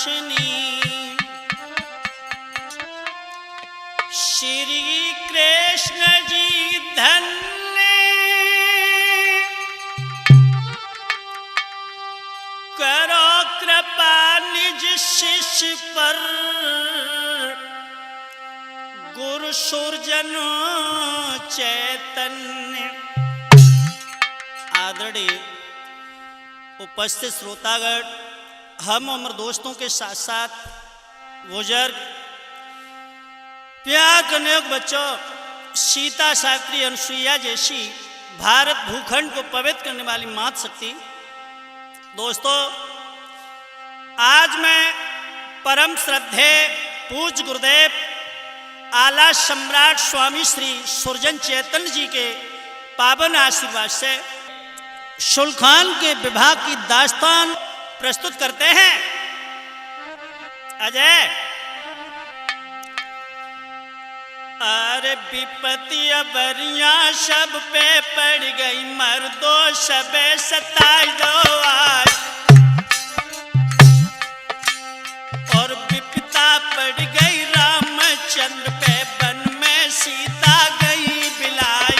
नाशनी। श्री कृष्ण जी धन्य करो कृपा निज शिष्य पर, गुरु सुरजन चैतन्य। आदरणीय उपस्थित श्रोतागण, हम उम्र दोस्तों के साथ साथ बुजुर्ग, प्यार करने योग्य बच्चों, सीता सावित्री अनुसुईया जैसी भारत भूखंड को पवित्र करने वाली माता शक्ति, दोस्तों आज मैं परम श्रद्धेय पूज्य गुरुदेव आला सम्राट स्वामी श्री सुरजन चैतन्य जी के पावन आशीर्वाद से शुल्खान के विवाह की दास्तान प्रस्तुत करते हैं। अजय, अरे विपत्ति अबरिया सब पे पड़ गई, मर्दों सबे सताई दो आज, और विपदा पड़ गई रामचंद्र पे, वन में सीता गई बिलाई।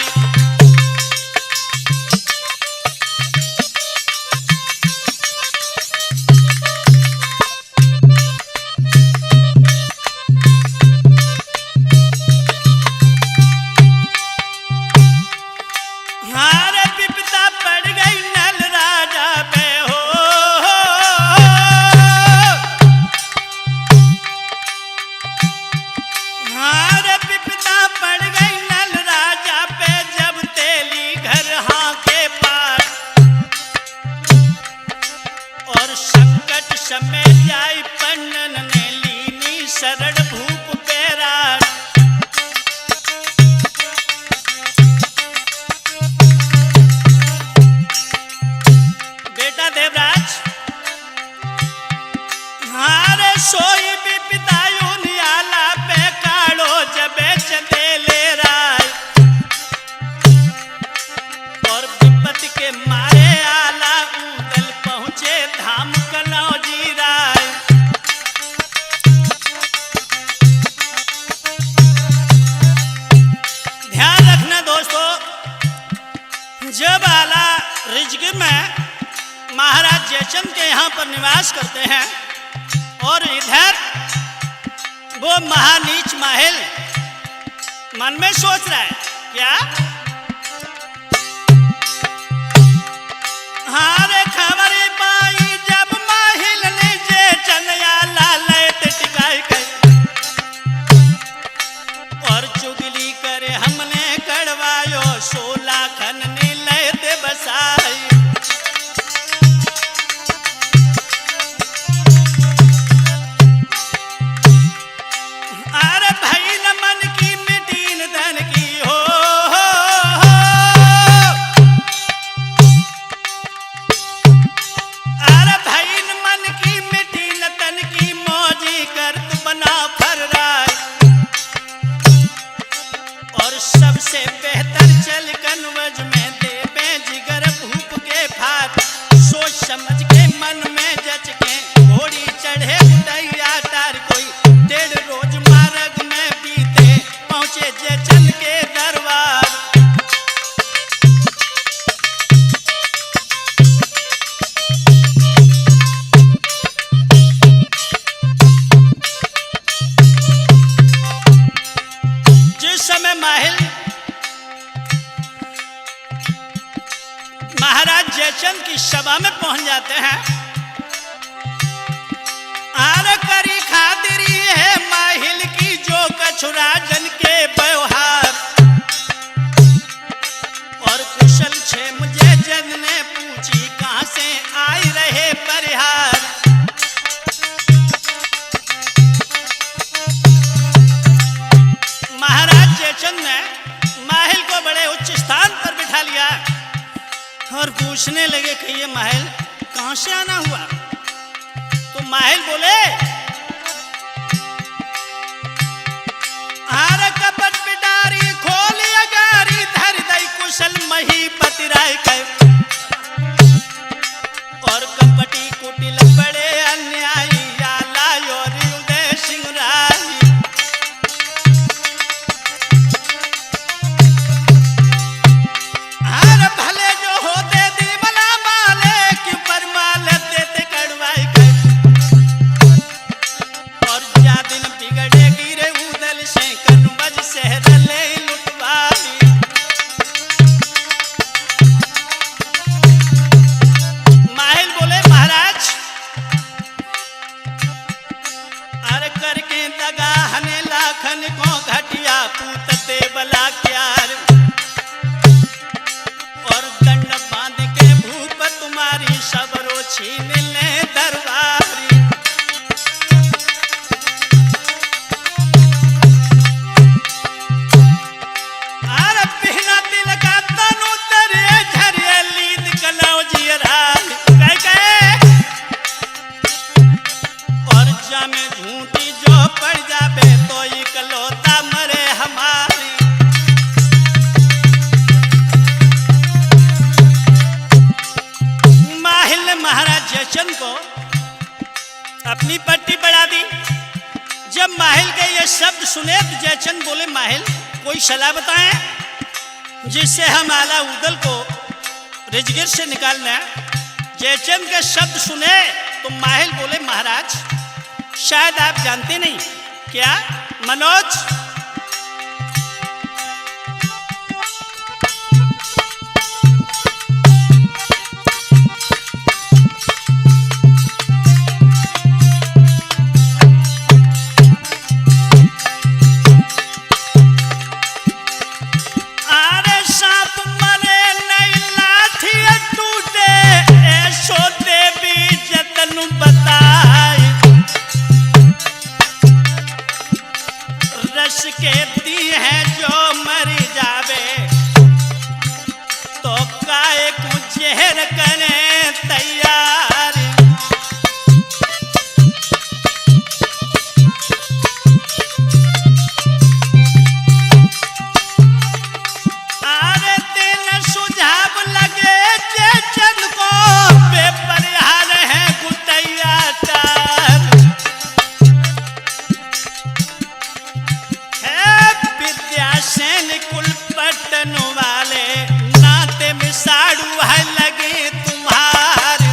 जब आला रिजगी में महाराज जयचंद के यहाँ पर निवास करते हैं और इधर वो महानीच माहिल मन में सोच रहा है क्या, हारे खबर पाई जब माहिल ने जयचंद आला लैत टिकाई गई, और चुगली करे हमने कड़वायो 16 खन ने लैत बसाई। अरे भाई न मन की मिटीन धन की हो, अरे भाई न मन की मिटीन तन की मौजी करत बना फर्राई, और सबसे बेहतर चल कनवज में दे जिगर भूप के फात, सोच समझ के मन में जच के घोड़ी चढ़े उड़ैया तार, कोई 1.5 रोज मार्ग में बीते पहुंचे जयचंद के दरबार। जिस समय माहिल महाराज जयचंद की सभा में पहुंच जाते हैं, आर करी खातिरी है माहिल की जो कछुराजन के व्यवहार, और कुशल क्षेम जयचंद ने पूछी कहां से आई रहे परिहार। महाराज जयचंद ने माहिल को बड़े उच्च स्थान पर बिठा लिया और पूछने लगे कि ये महल कहां से आना हुआ। तो महल बोले, आर कपट पिटारी खोली अगारी धर दई कुशल मही पतिराय कह, और कपटी कुटिल बड़े अन्यायी आला मारी सबरो छीन ले दरबारी। अरे बिना दिल का तनु तेरे झरिए लीद कलाओ जियरा कह और जामे झूठी जो पड़ जाबे तो इकलौता मरे हमारी। माहिल ने महाराज जयचंद को अपनी पट्टी बढ़ा दी। जब माहिल के ये शब्द सुने तो जयचंद बोले, माहिल कोई सलाह बताएं जिससे हम आला उदल को रिजगिर से निकाल लें। जयचंद के शब्द सुने तो माहिल बोले, महाराज शायद आप जानते नहीं क्या मनोज, कहती है जो मर जावे तो काहे को जहर करे तैयार। अरे दिन सुझाव लगे जयचंद को बेपरिहार है गुटैया तार। सैन कुल पटन वाले नाते में साड़ू है लगे तुम्हारे।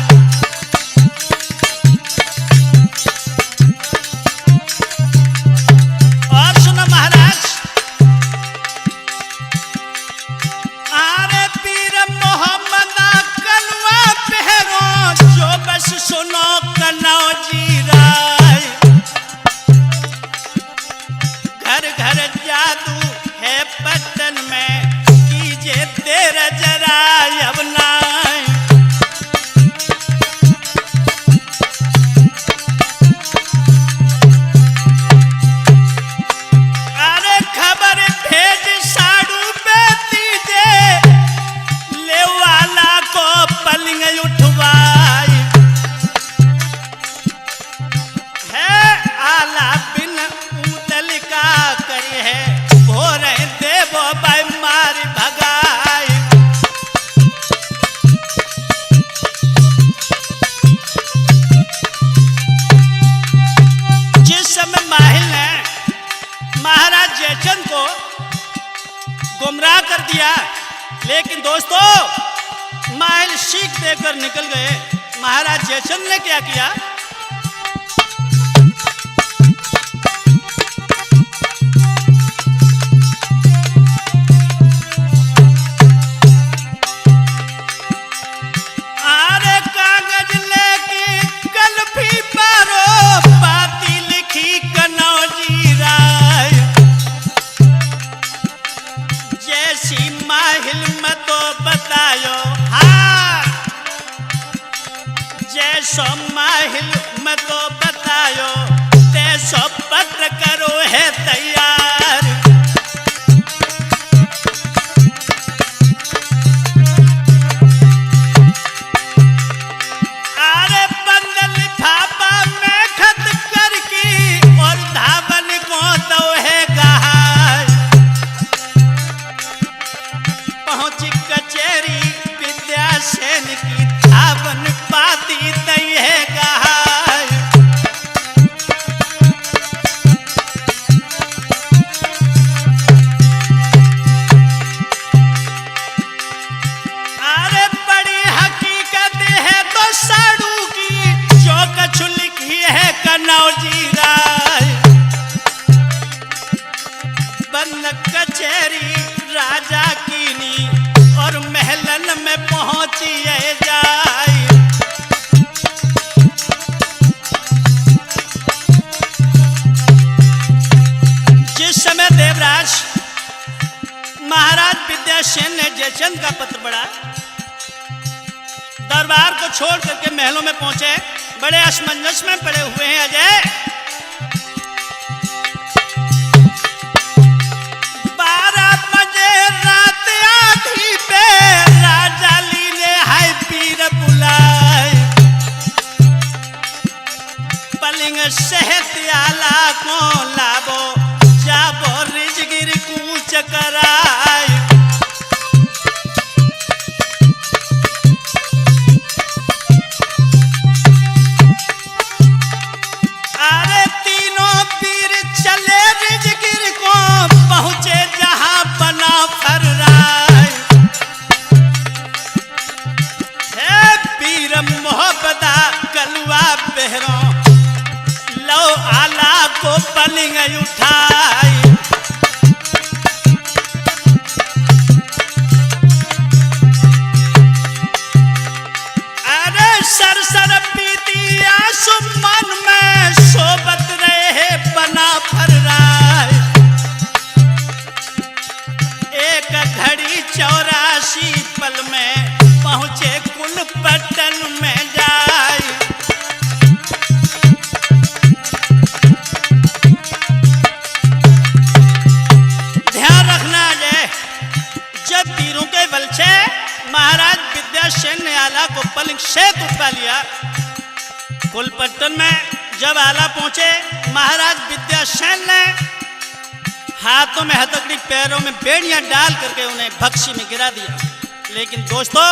और सुनो महाराज, आरे पीर मोहम्मद कलवा पहरो जो बस सुनो कनौ जी राय। घर घर जादू है पटन में कीजिए तेरा जरा अब नाय। अरे खबर भेज साड़ू पे दीजिए ले वाला को पलंग उठवाई। है आला बिन उदल का करी है देवो भाई मारी भगाई। जिस समय माहिल ने महाराज जयचंद को गुमराह कर दिया, लेकिन दोस्तों माहिल सीख देकर निकल गए। महाराज जयचंद ने क्या किया, जैसो माहिल में तो बतायो तैसो पत्र करो है तैयार। अरे बंदल लिफाफा में खत करके और धावन को दो है गहार। पहुंच कचेरी विद्यासेन की धावन पाती तई है गहार। अरे बड़ी हकीकत है तो साड़ू की जो कछु लिखी है कनौजी राय। बंद कचेरी राजा कीनी और महलन में पहुंची जाए। जिस समय देवराज महाराज विद्यासेन ने जयचंद का पत्र पढ़ा, दरबार को छोड़ करके महलों में पहुंचे, बड़े असमंजस में पड़े हुए हैं अजय। 12 बजे रात आधी पे राजा लीले हाय पीर बुलाए, पलिंग सेहत आला को लाबो जाबो रिजगिर कूच कराए। अरे तीनों पीर चले रिजगिर को पहुंचे जहां बना फर्राए। हे पीर मोहब्बता कलवा बहरों लो आला को पलिंग उठाई। अरे सरसर पीती आंसू मन में सोबत रहे बना फर्राए। एक घड़ी 84 पल में पहुंचे कुल पट्टन में जाए। जब वीरों के बल से महाराज विद्यासेन ने आला को पलिंग से उठा लिया, कुलपट्टन में जब आला पहुंचे महाराज विद्यासेन ने हाथों में हथकड़ी पैरों में बेड़ियां डाल करके उन्हें बक्शी में गिरा दिया। लेकिन दोस्तों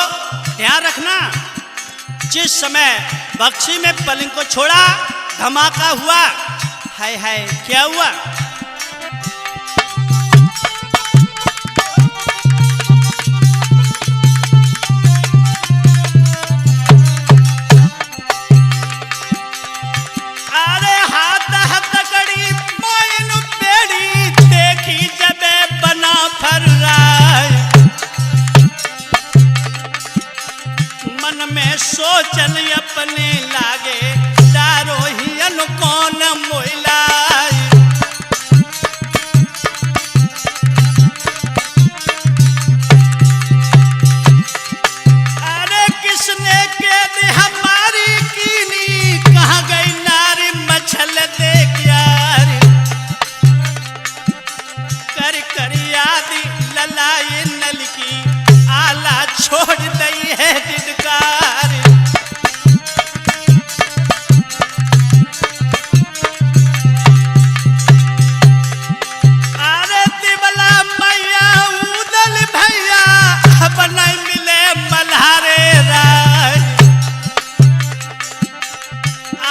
ध्यान रखना, जिस समय बक्शी में पलिंग को छोड़ा धमाका हुआ। हाय हाय क्या हुआ? मन में सोचन अपने लागे दारो ही कौन मोइलाई। अरे किसने के दे हमारी कीनी, कहाँ गई नारी मछल देख यार। कर कर याद ललाई नल की आला छोड़ दई है दिदकार। अरे दिवला मैया उदल भैया अब नहीं मिले मल्हारे राय।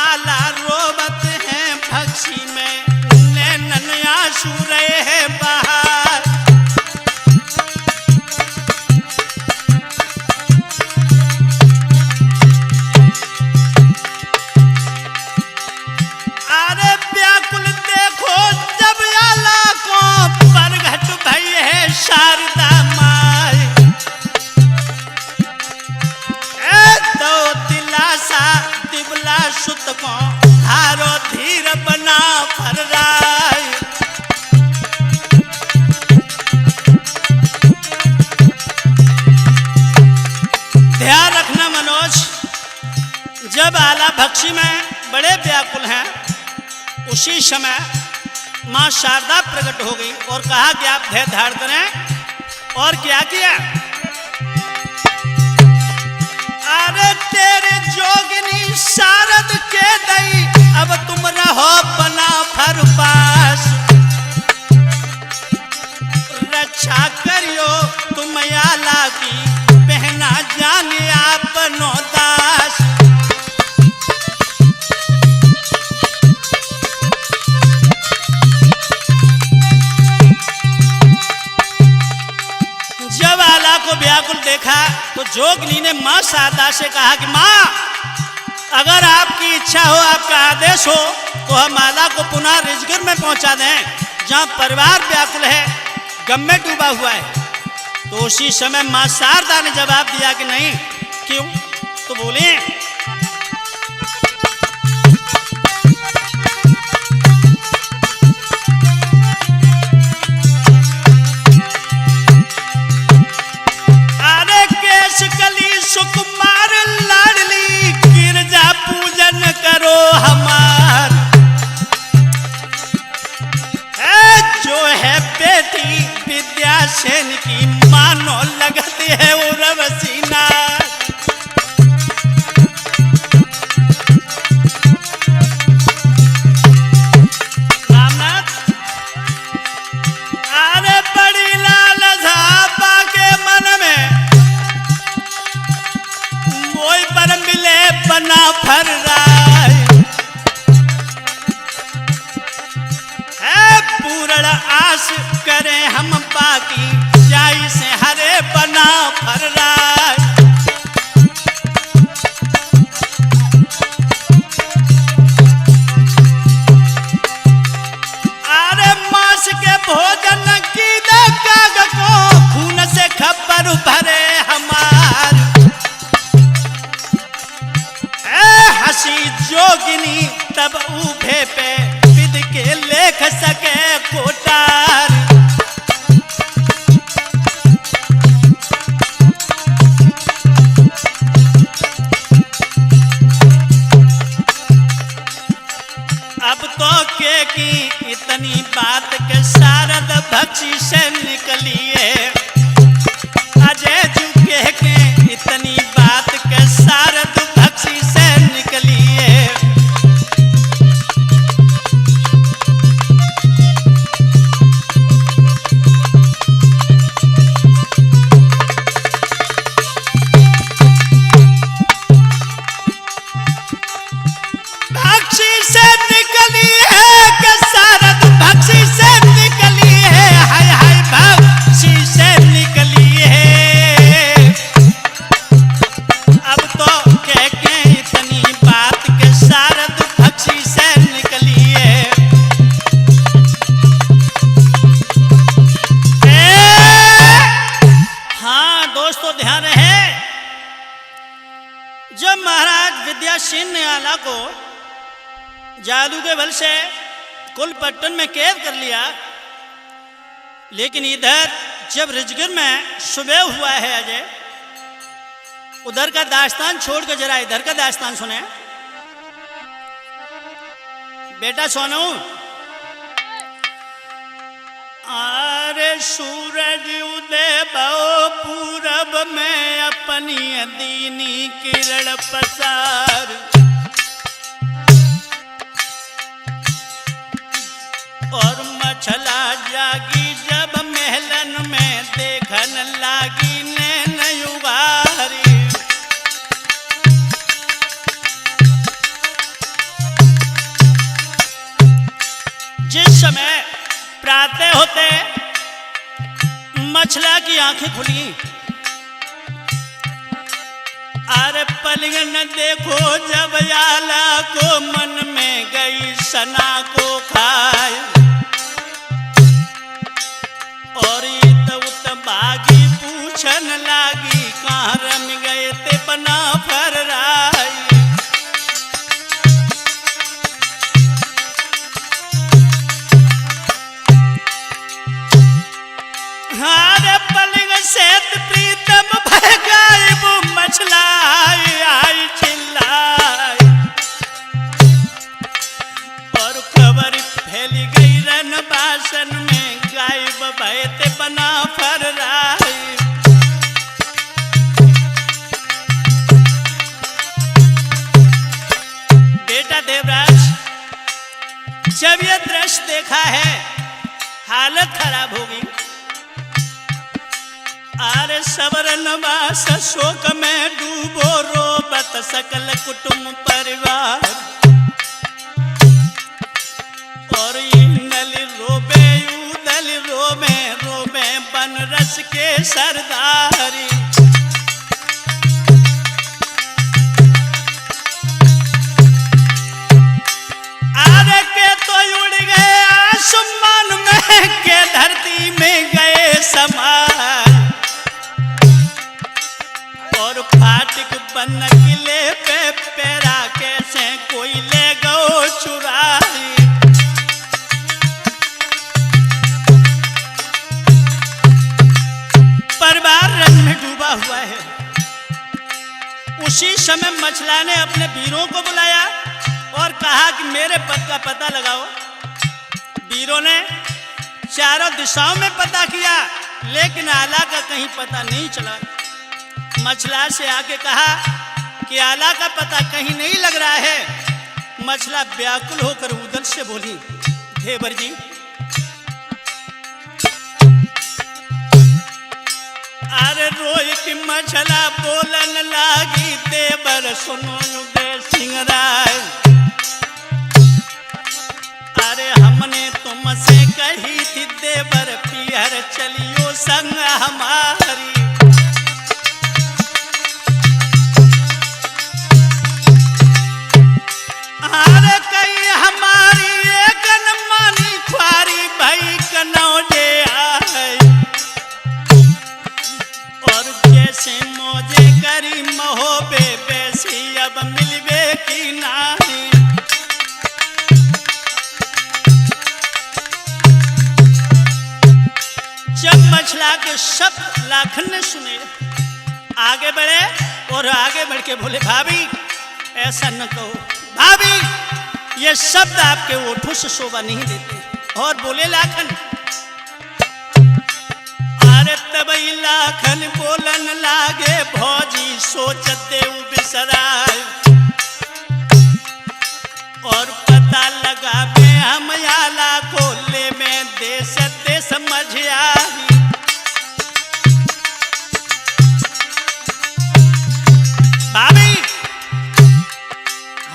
आला रोबत है भक्सी में नैनन आंसू रहे हैं बाहर। शारदा माय दो दिलासा दिवला सुत को धारो धीर बना फर्राए। ध्यान रखना मनोज, जब आला भक्सी में बड़े व्याकुल हैं उसी समय मां शारदा प्रकट हो गई और कहा कि आप धैर्य धारण करें। और क्या किया? अरे तेरे जोगिनी शारद के दई अब तुम रहो बना फर पास। रक्षा करियो तुम आला की पहना जाने आपनो दास। जब आला को व्याकुल देखा तो जोगिनी ने मां शारदा से कहा कि मां, अगर आपकी इच्छा हो, आपका आदेश हो तो हम आला को पुनः रिजगिर में पहुंचा दें जहां परिवार व्याकुल है, गम में डूबा हुआ है। तो उसी समय मां शारदा ने जवाब दिया कि नहीं। क्यों? तो बोले सुकुमार बना फर्राए है पूर्ण आस करें हम बाकी जाई से हरे बना फर्राए अरे मांस के भोजन की काग को खून से खबर भरे हमार हसी जोगिनी तब उभे पे विद के लेख सके कोटार अब तो के की इतनी बात के शारद भक्षी से निकली है अजय झुके के इतनी बात के शारद भक्षी से निकली है भक्षी से निकली है कि शारद भक्षी से निकली है हाय हाय भक्षी से निकली है अब तो कह के इतनी बात के शारद भक्षी से निकली है हाँ दोस्तों ध्यान रहे जब महाराज विद्यासेन ने आला को जादू के बल से कुलपट्टन में कैद कर लिया लेकिन इधर जब रिजगिर में सुबह हुआ है अजय उधर का दास्तान छोड़ कर जरा इधर का दास्तान सुने बेटा सोनू अरे सूरज उदय बहु पूरब में अपनी दीनी किरण पसार और मछला जागी जब महलन में देखन लागी नैन उबारी जिस समय प्रातः होते मछला की आंखें खुली अरे पलगन देखो जब आला को मन में गई सना को खाए और उत बागी पूछन लागी कहाँ रम गए ते बना फर्राए हारे पलंग से प्रीतम भय गायब मछला आई चिल्लाए और खबर फैल गई रन बासन में गायब भय ते बना फर्राए बेटा देवराज जब यह दृश्य देखा है हालत खराब होगी आरे सवरन वास शोक में डूबो रोबत सकल कुटुंब परिवार और इंदल रोबे उदल रोबे रोबे बन रस के सरदारी आरे के तो उड़ गए आसमान में के धरती में गए समान और फाटक बन किले पे पैरा कैसे कोई ले गो चुराई परिवार रंग में डूबा हुआ है उसी समय मछला ने अपने वीरों को बुलाया और कहा कि मेरे पद का पता लगाओ वीरों ने चारों दिशाओं में पता किया लेकिन आला का कहीं पता नहीं चला मछला से आके कहा कि आला का पता कहीं नहीं लग रहा है मछला व्याकुल होकर उदल से बोली देवर जी अरे रोई की मछला बोलन लागी देवर सुनो दे सिंगराय। अरे हमने तुमसे कही थी देवर पियर चलियो संग हमारी। अरे कई हमारी एक न मानी ख्वारी भाई कनौजे आए। और जैसे मौजे करी महोबे बेसी अब मिलवे की नारी। जब मछला के शब्द लाखन ने सुने आगे बढ़े और आगे बढ़ के बोले भाभी ऐसा न कहो, भाभी ये शब्द आपके ओठों से शोभा नहीं देते। और बोले लाखन, अरे तबई लाखन बोलन लागे भौजी सोचत देव बिसराय। और पता लगा में हम आला कोले में देश दे समझ आई। भाभी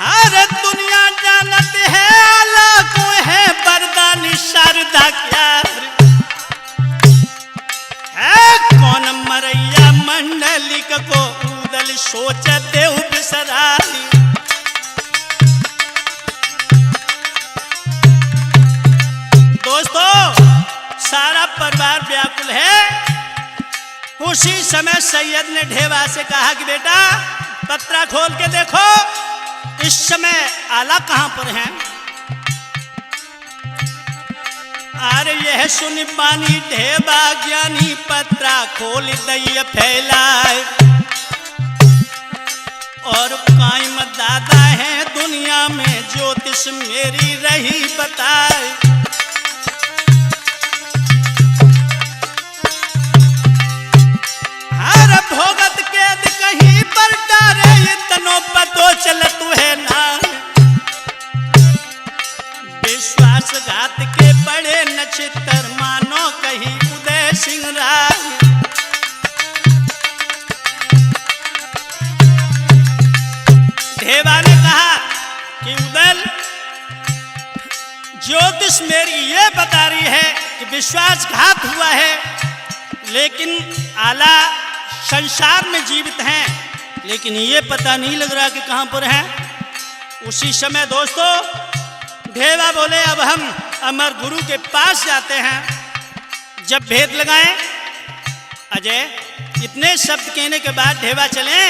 हर दुनिया जानत है आला को है बरदानी शारदा क्या है। कौन मरैया मंडलिक को उदल सोच देव बिसराई। दोस्तों सारा परिवार व्याकुल है। उसी समय सैयद ने ढेवा से कहा कि बेटा पत्रा खोल के देखो इस समय आला कहां पर है। अरे यह सुन पानी ढेबा ज्ञानी पत्रा खोल दई फैलाए। और कायम दादा है दुनिया में ज्योतिष मेरी रही बताए। हर भोगत कैद कहीं पर डारे इतनो पतो चलत है ना। विश्वासघात के बड़े नक्षत्र मानो कहीं उदय सिंह राय। ढेबा ने कहा कि उदल ज्योतिष मेरी ये बता रही है कि विश्वासघात हुआ है, लेकिन आला संसार में जीवित हैं, लेकिन ये पता नहीं लग रहा कि कहां पर हैं। उसी समय दोस्तों ढेबा बोले अब हम अमर गुरु के पास जाते हैं। जब भेद लगाएं अजय इतने शब्द कहने के बाद ढेबा चले।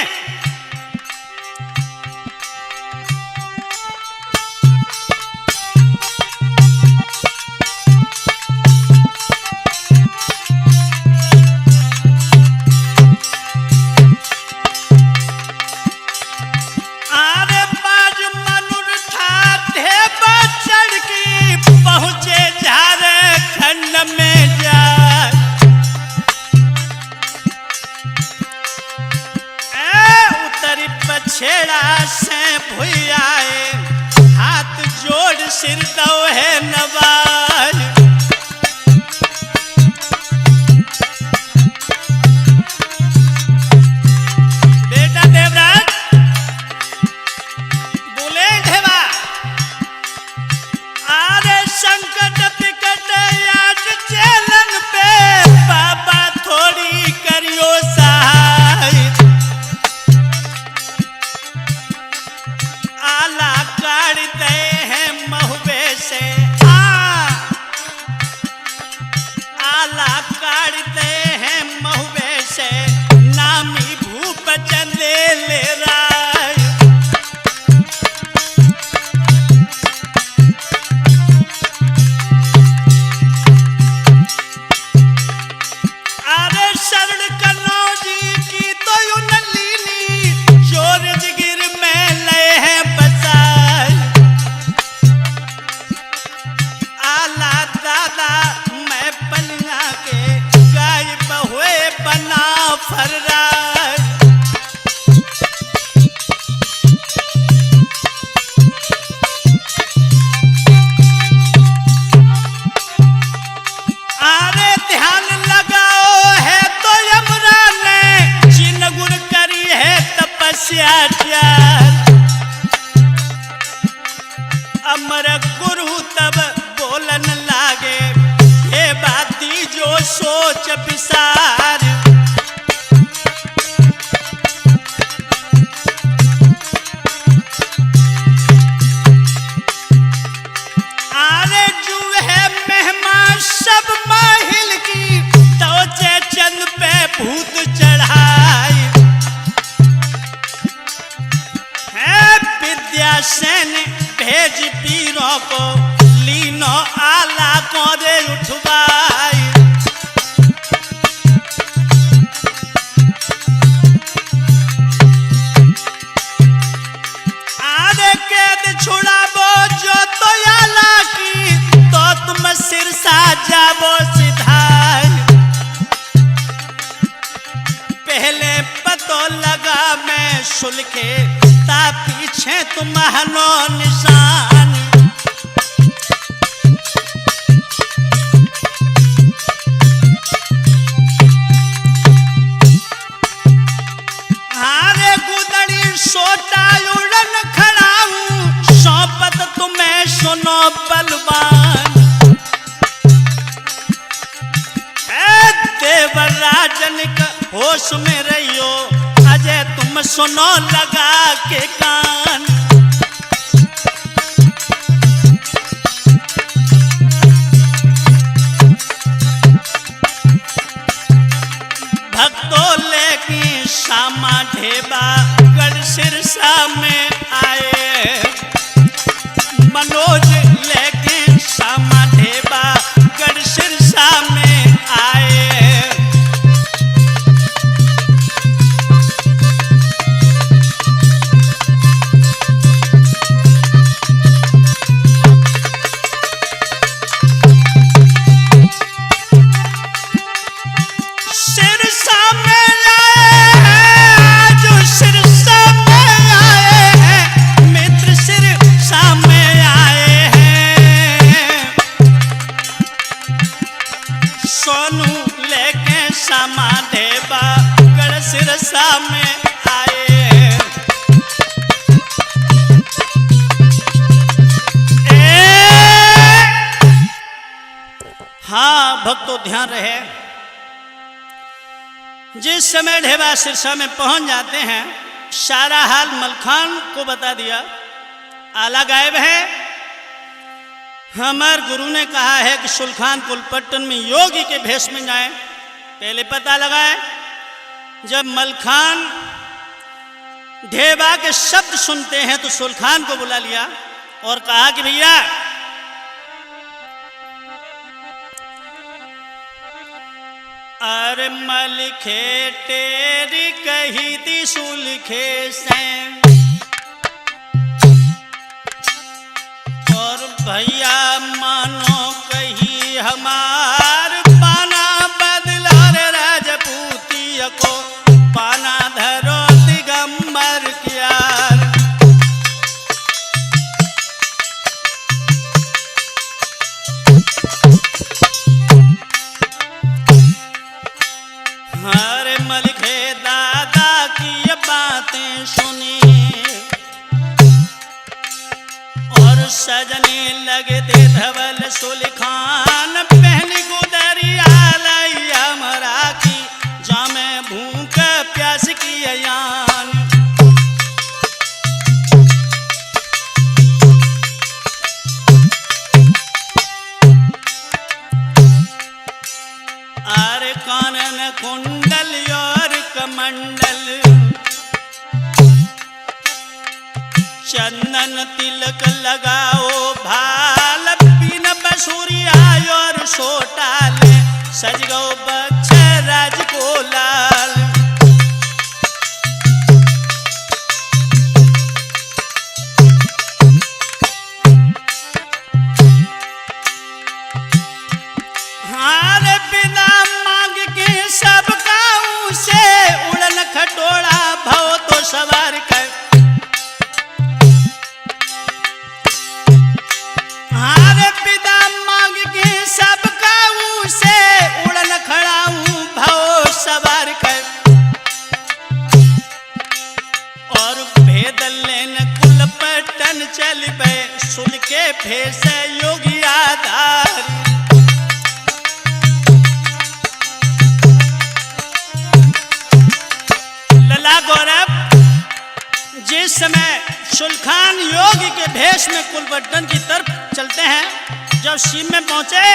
छेड़ा से भुयाए हाथ जोड़ सिर दो है नवाज। बेटा देवराज बोले ढेबा आरे संकट विकट आज चेलन पे बाबा थोड़ी करियो सहाय। आला काट दे हैं महुबे से आला काट दे हैं महुबे से नामी भूप चंदे ले राय। अरे शरण कन्नौजी की तो यू नलीनी जोर जिगिर में ले हैं दादा मैं पलिया के गाय बहुए बना फर्रा। अरे ध्यान लगाओ है तो यमरा ने जिन गुण करी है तपस्या चार। अमर गुरु तब बोलन लागे, हे बाती जो सोच विसार। आरे जू है महिमा सब माहिल की, दौचे चंद पे भूत चढ़ाई। है विद्यासेन भेज पीरों को, लीनो आला को दे उठवाई। आरे कैद छुड़ाबो जो तो आला की, तो तुम सिरसा जाबो सिधाई। पहले पतो लगा मैं सुलखे, ता पीछे तुम्हारो निशान। हारे गुदड़ी सोटा उड़न खड़ाऊं, सौंपत तुम्हें सुनो बलवान। है देवराजन का होश में रहियो, अजय तुम सुनो लगा के कान। भक्तों लेके श्यामा ढेबा गढ़ सिरसा में आए, मनोज लेके श्यामा ढेबा गढ़ सिरसा में आए। सोनू लेके श्यामा ढेबा गढ़ सिरसा में आए। हाँ भक्तों ध्यान रहे, जिस समय ढेबा सिरसा में पहुंच जाते हैं, सारा हाल मलखान को बता दिया। आला गायब है। हमार गुरु ने कहा है कि सुल्तान कुलपट्टन में योगी के भेष में जाएं। पहले पता लगाए। जब मलखान ढेबा के शब्द सुनते हैं तो सुल्तान को बुला लिया और कहा कि भैया अरे मलिखे तेरी कही दी सुलखे से, और भैया मानो कही हमार पाना बदला रे राजपूतिया को, पाना धरो दिगंबर कियार। हरे मलिखे दादा की ये बातें सुनी, और सजने लगे थे धवल सुल्तान, पहनी गुदरिया लैया मरा की, जामे भूख प्यास की अयान। अरे कानन कुंडल और कमंडल, चंदन तिलक लगाओ भाल, बिन बसुरिया और सोटाले, सज गो बच्चा राज को लाल। हारे बिना मांग के सब गाँव से, उड़न खटोला भव तो सवार कर। हारे बिना मांग के सब गाँव से, उड़न खड़ा हूँ भव सवार कर। और भेद लेन कुलपट्टन चरण चलबे सुन के भेष योगी आधार। लला गौरव, जिस समय सुल्खान योगी के भेष में कुलवर्धन की तरफ चलते हैं, जब सीम में पहुंचे,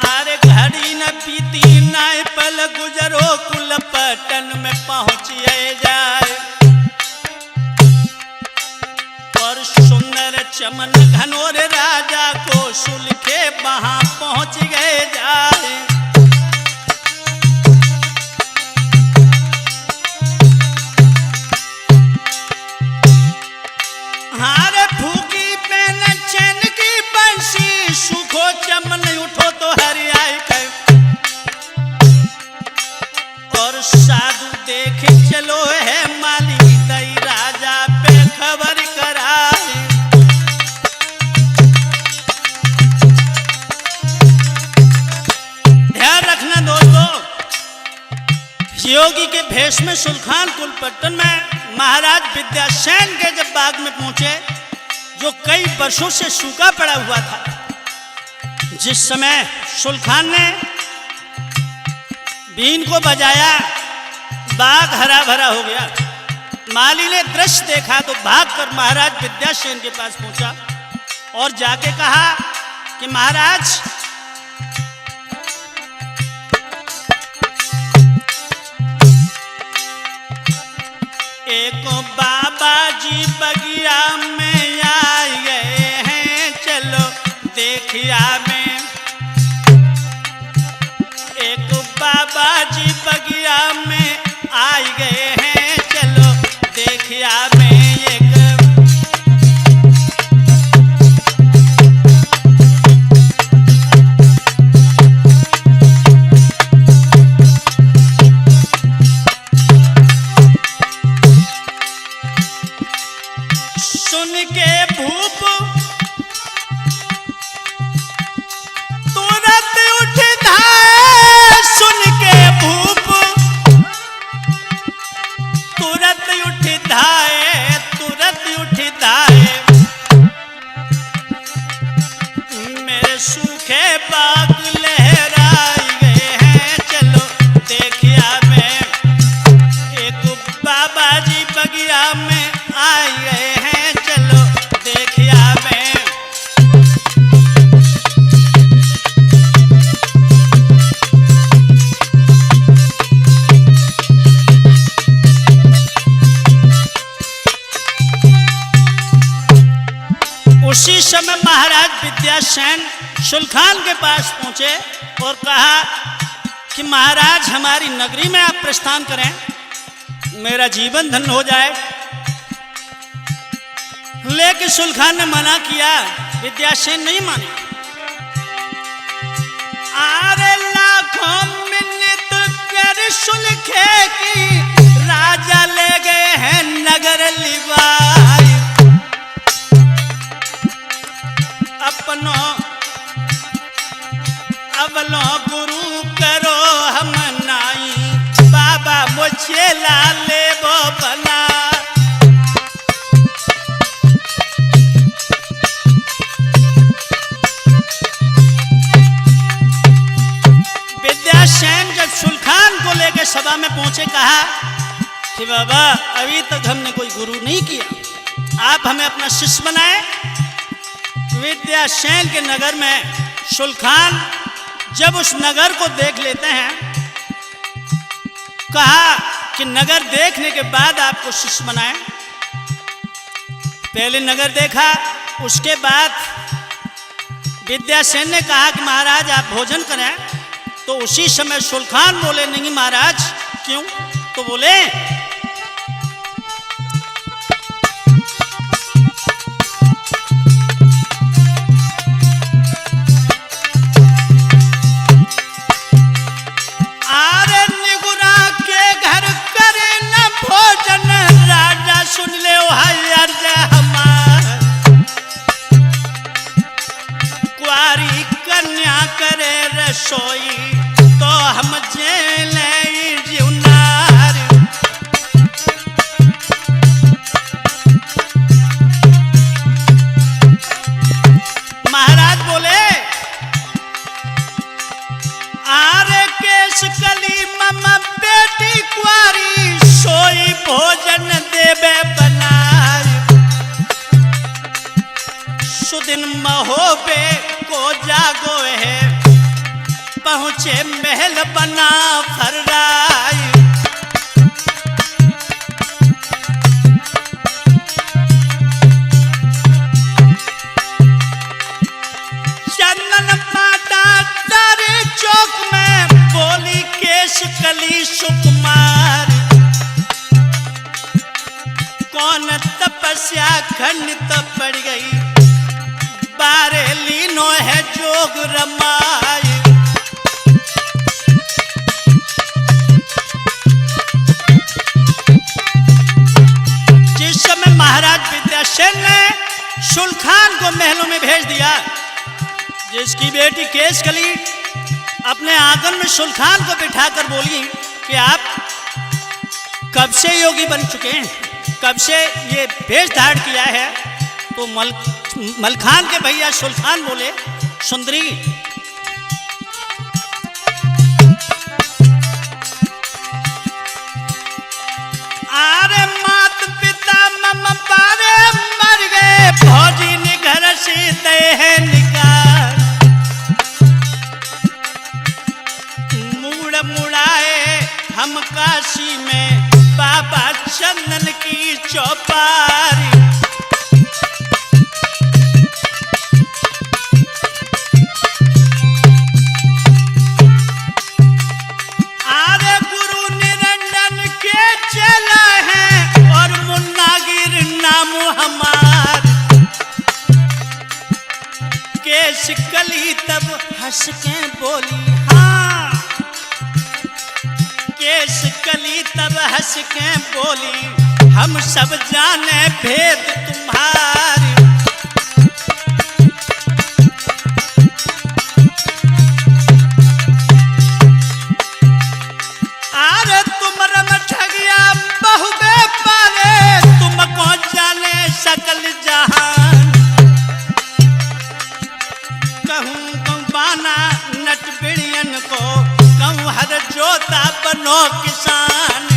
अरे घड़ी न बीती नाय पल गुजरो कुल पटन में पहुंचिए जाए। और सुंदर चमन घनोर राजा को सुलखे वहां पहुंच गए जाए। हारे फूकी पेन चैन की बंसी सुखो चमन उठो तो हरियाई कर। और साधु देख चलो है माली दई राजा पे खबर कराए। ध्यान रखना दोस्तों, योगी के भेष में सुल्तान कुलपट्टन में महाराज विद्यासेन के जब बाग में पहुंचे, जो कई वर्षों से सूखा पड़ा हुआ था, जिस समय सुल्तान ने बीन को बजाया, बाग हरा भरा हो गया। माली ने दृश्य देखा तो भागकर महाराज विद्यासेन के पास पहुंचा और जाके कहा कि महाराज, एक बाबा जी बगिया में आए गए हैं, चलो देखिया में। एक बाबा जी बगिया में आए गए हैं, चलो देखिया में। एक सुन के भूप तुरंत उठ धाए। सुन के भूप तुरंत उठ धाए, तुरंत उठ धाए। मेरे सूखे बाग लहराए गए हैं, चलो देखिया में। एक बाबा जी बगिया में आए गए हैं, चलो देखिया में। उसी समय महाराज विद्यासेन सुल्तान के पास पहुंचे और कहा कि महाराज, हमारी नगरी में आप प्रस्थान करें, मेरा जीवन धन्य हो जाए। लेकिन सुल्तान ने मना किया, विद्यासेन नहीं माने। आरे लाखों मिन्नत कर सुलखे की, राजा ले गए हैं नगर लिवाई। अपनो अवलो गुरु करो हम नाई, बाबा मुझे लाले वो बना। विद्यासेन जब सुल्तान को लेकर सभा में पहुंचे, कहा कि बाबा, अभी तक हमने कोई गुरु नहीं किया, आप हमें अपना शिष्य बनाए। विद्यासेन के नगर में सुल्तान जब उस नगर को देख लेते हैं, कहा कि नगर देखने के बाद आपको शिष्य बनाए। पहले नगर देखा, उसके बाद विद्यासेन ने कहा कि महाराज आप भोजन करें। तो उसी समय सुल्तान बोले, नहीं महाराज। क्यों? तो बोले, आरे निगुरा के घर करे न भोजन, राजा सुन ले हाय अर्ज हमार। कुआरी कन्या करे रसोई, तो हम जेल जीवनार। महोबे को जागो है, पहुँचे महल बना फर्राई। चंदन पाटा तारे चौक में बोली केश कली सुकुमार, कौन तपस्या खंडित पड़ गई, बारे लीनो है जोग रमाई। जिस समय महाराज विद्यासेन ने सुल्तान को महलों में भेज दिया, जिसकी बेटी केशकली अपने आंगन में सुल्तान को बिठाकर बोली कि आप कब से योगी बन चुके हैं, कब से ये भेष धारण किया है, तो मलखान के भैया सुल्तान बोले, सुंदरी आरे मात पिता मम पारे मर गए, भौजी ने घर से दे है निकाल। मूड़ मुड़ाए हम काशी में बाबा चंदन की चौपारी। आरे गुरु निरंजन के चला है और मुन्नागिर नाम हमार। केशकली तब हंस के बोली, हाँ केशकली तब हंस के बोली, हम सब जाने भेद तुम्हारी। आरे तुम रम ठगिया बहुबे पारे, तुमको जाने सकल जहान। कहूँ बाना नट बिड़ियन को, कहूँ हर जोता बनो किसान।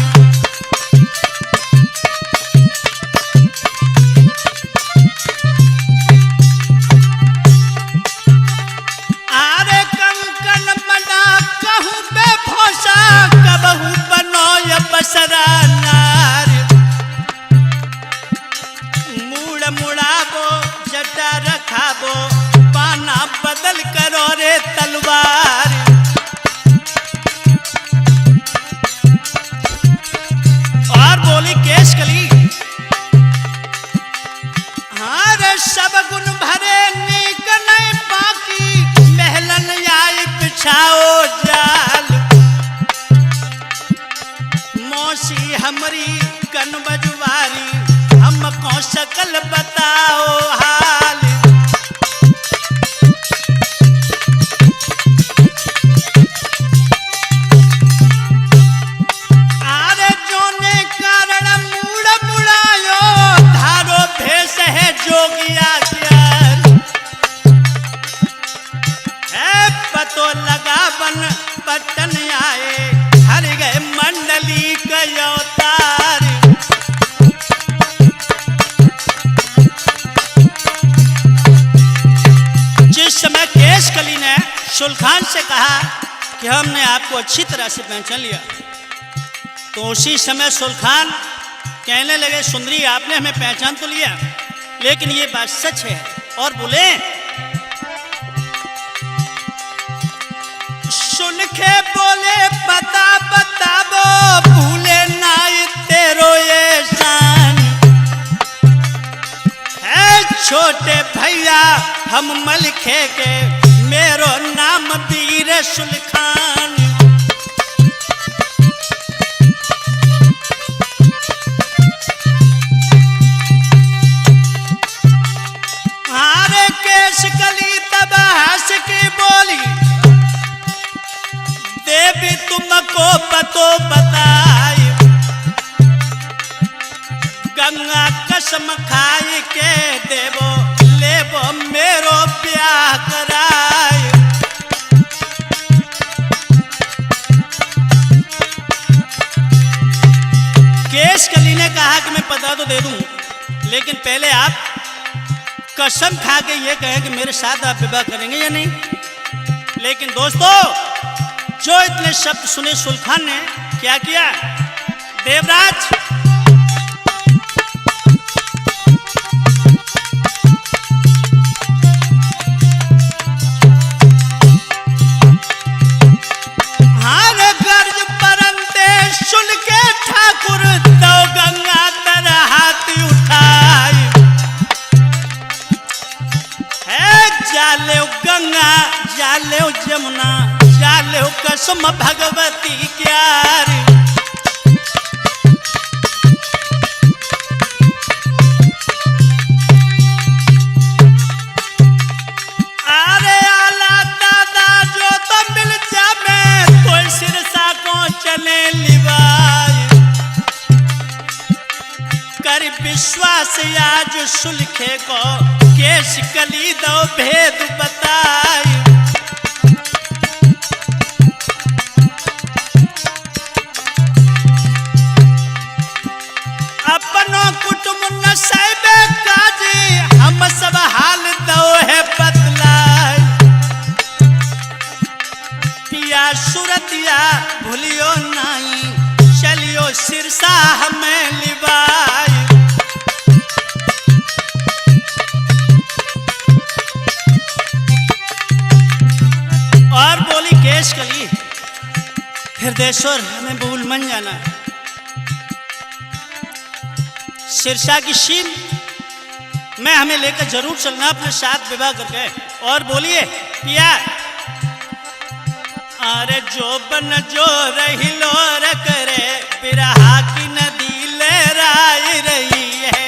आरे कंकन बना कहूँ बेभोसा, कबहू बनो या बसरा नार। मूड़ मुड़ाबो जटा रखाबो, पाना बदल करो रे तलवार। और बोली केशकली, हाँ रे सब गुण भरे नीक नहीं बाकी, महलन आई बिछाओ जाल। मौसी हमरी कन बजवारी, हमको सकल बताओ हाल। आरे जोने कारण मूड़ मुड़ायो, धारो भेष है जोगिया ज्ञान। है पतो लगा बन पटन आए, हर गए मंडली का अवतार। जिस समय केशकली ने सुल्तान से कहा कि हमने आपको अच्छी तरह से पहचान लिया, तो उसी समय सुल्तान कहने लगे, सुंदरी आपने हमें पहचान तो लिया, लेकिन ये बात सच है। और बोले, सुन के बोले पता बताबो, भूले ना तेरो ये शान। है छोटे भैया हम मलखे के, मेरो नाम वीर सुल्तान। आरे केशकली तब हंस के बोली, देवी तुमको पतो बताई, गंगा कसम खाई के देवो, लेबो मेरो ब्याह कराई। केशकली ने कहा कि मैं पता तो दे दूं, लेकिन पहले आप कसम खा के ये कहे कि मेरे साथ आप विवाह करेंगे या नहीं। लेकिन दोस्तों, जो इतने शब्द सुने सुल्तान ने क्या किया, देवराज जाले जमुना जाले कसम भगवती क्यार। अरे आला दादा जो तो मिल जावे तो सिरसा को चले लिवाए कर विश्वास आज सुलखे को केश कली दो भेद बताए। अपनो कुटुंब न साइबे काजी हम सब हाल दो है बदलाए। पिया सुरतिया भूलियो नहीं चलियो सिरसा हमें लिबाई। और बोली केश कली हृदयेश्वर हमें भूल मन जाना, सिरसा की सीम में हमें लेकर जरूर चलना अपने साथ विवाह करके। और बोलिए पिया अरे जो बन जो रही लो र करे बिरहा की नदी लहराई रही है।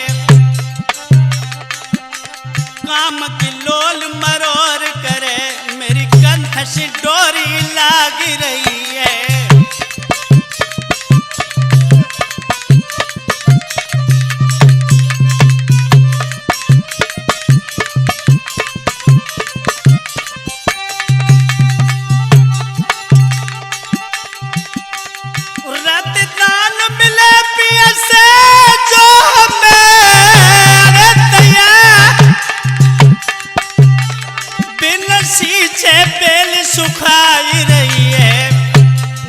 काम की लोल मरोर करे मेरी कंठ से डोरी लाग रही है। सुखाई रही है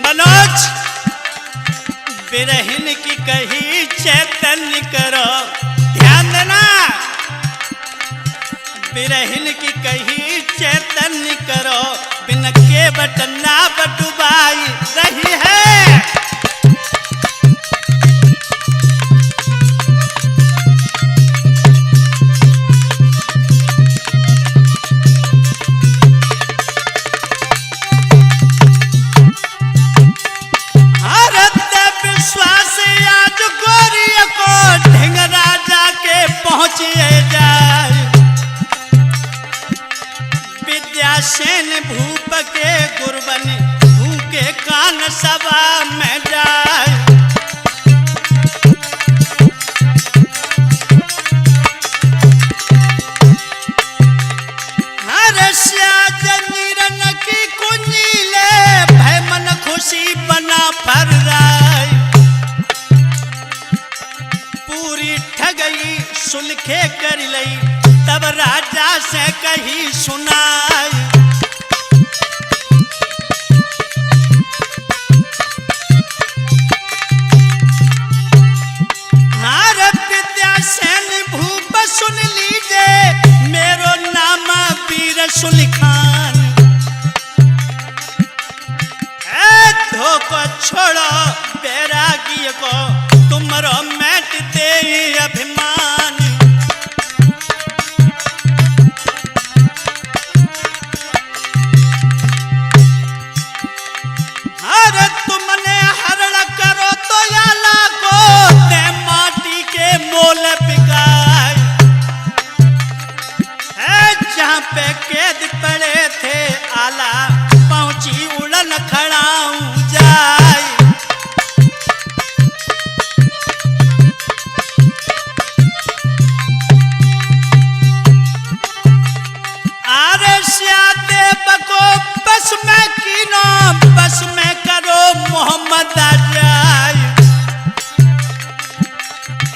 मनोज बिरहिन की कही चैतन्य करो ध्यान देना। बिरहिन की कही चैतन्य करो बिन के बटना बटुबाई रही है। विद्यासेन भूप के गुरबन भूखे कान सभा में जाए। हर्ष्या जंजीरन की कुंजी ले भय मन खुशी बना फर राय। पूरी ठगई सुलखे कर लई तब राजा से कही सुनाई। विद्यासेन भूप सुन लीजिए मेरो नाम वीर सुलखान। धोखो छोड़ो बैरागी को तुमरो मैट दे अभिमान। तुमने हरण करो तो याला को ते माटी के मोल बिकाए। जहाँ पे कैद पड़े थे आला पहुंची उड़न खड़ाऊं जाए। को बस में कीनो बस में करो मोहम्मद आजाई।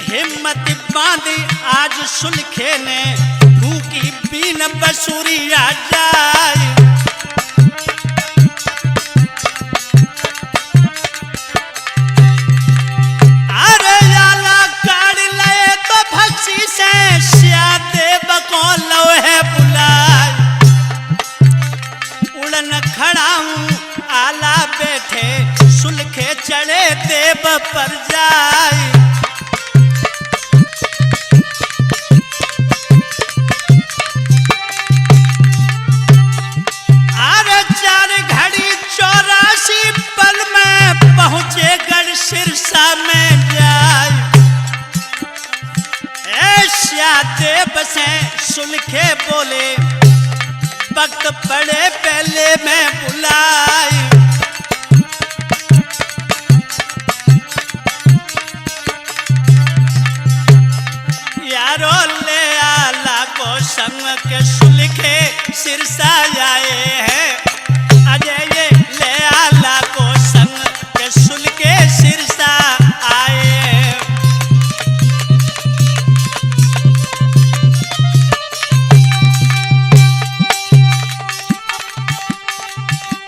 हिम्मत बांधी आज सुलखे ने भूख की बीन बसुरिया जाए। अरे आला काढ़ ले तो भक्सी से श्यादे बको लोहे बुलाए। उड़न खड़ा हूँ आला बैठे सुलखे चढ़े देव पर जाए। अरे 4 घड़ी 84 पल में पहुंचे गढ़ सिरसा में जाए। ऐसा देव से सुलखे बोले वक्त पड़े पहले मैं बुलाए। यारो ले आला को संग के सुलखे सिरसा आए हैं। अजय ये ले आला को संग के सुलखे सिरसा आए हैं।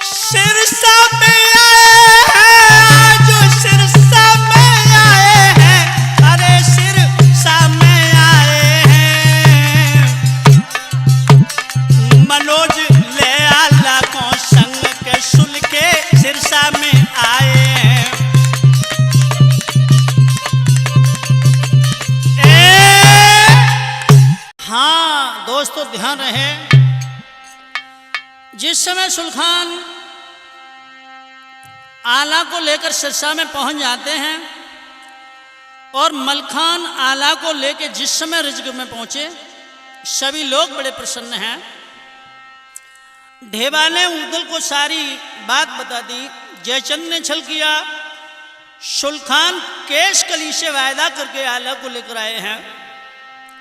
सिरसा में आए हैं, जो सिरसा में आए हैं। अरे सिरसा में आए हैं। मनोज ले आला को संग के सुलखे सिरसा में आए हैं। हाँ दोस्तों ध्यान रहे, जिस समय सुलखान आला को लेकर सिरसा में पहुंच जाते हैं और मलखान आला को लेकर जिस समय रिजग में पहुंचे, सभी लोग बड़े प्रसन्न हैं। ढेबा ने उदल को सारी बात बता दी। जयचंद ने छल किया। सुलखान केश कली से वायदा करके आला को लेकर आए हैं।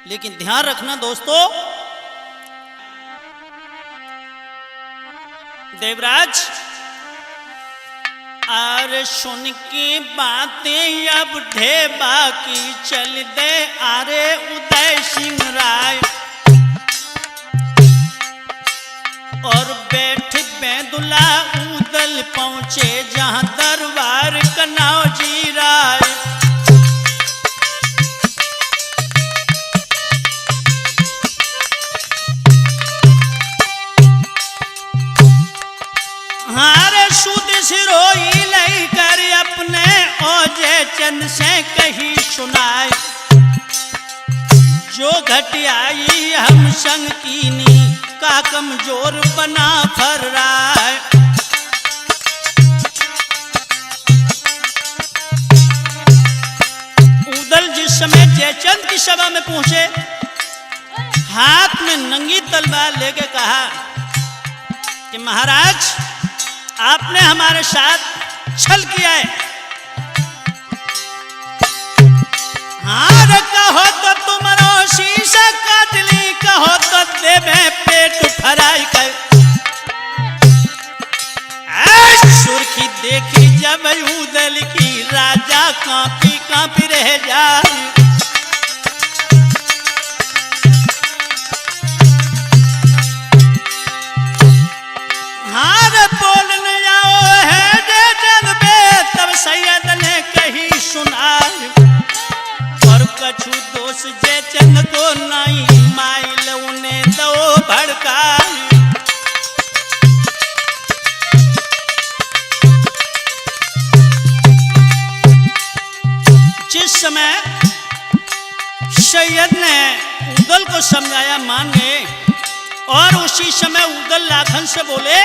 लेकिन ध्यान रखना दोस्तों, देवराज आरे सुन की बातें अब ढेबा की चल दे। आरे उदय सिंह राय और बैठ बैदुला उदल पहुंचे जहां दरबार कन्हौजी राय। हारे सुद सिरोई लई कर अपने ओजे चंद से कही सुनाए। जो घटियाई हम संग कीनी का कमजोर बना फर रहा है। उदल जिस समय जयचंद की सभा में पहुंचे, हाथ में नंगी तलवार लेके कहा कि महाराज आपने हमारे साथ छल किया है। हाँ कहो तो तुम्हारो शीशा काट ली, कहो तो देवे पेट फराई कर। सुर्खी देखी जब उदल की राजा कांपी कांपी रह जाए। हाँ बोलने आओ है जन बे, तब सैयद ने कही सुनाई। और कछु दोष जयचंद को नहीं माइल उन्हें दो भड़काई। जिस समय सैयद ने उदल को समझाया मान गए, और उसी समय उदल लाखन से बोले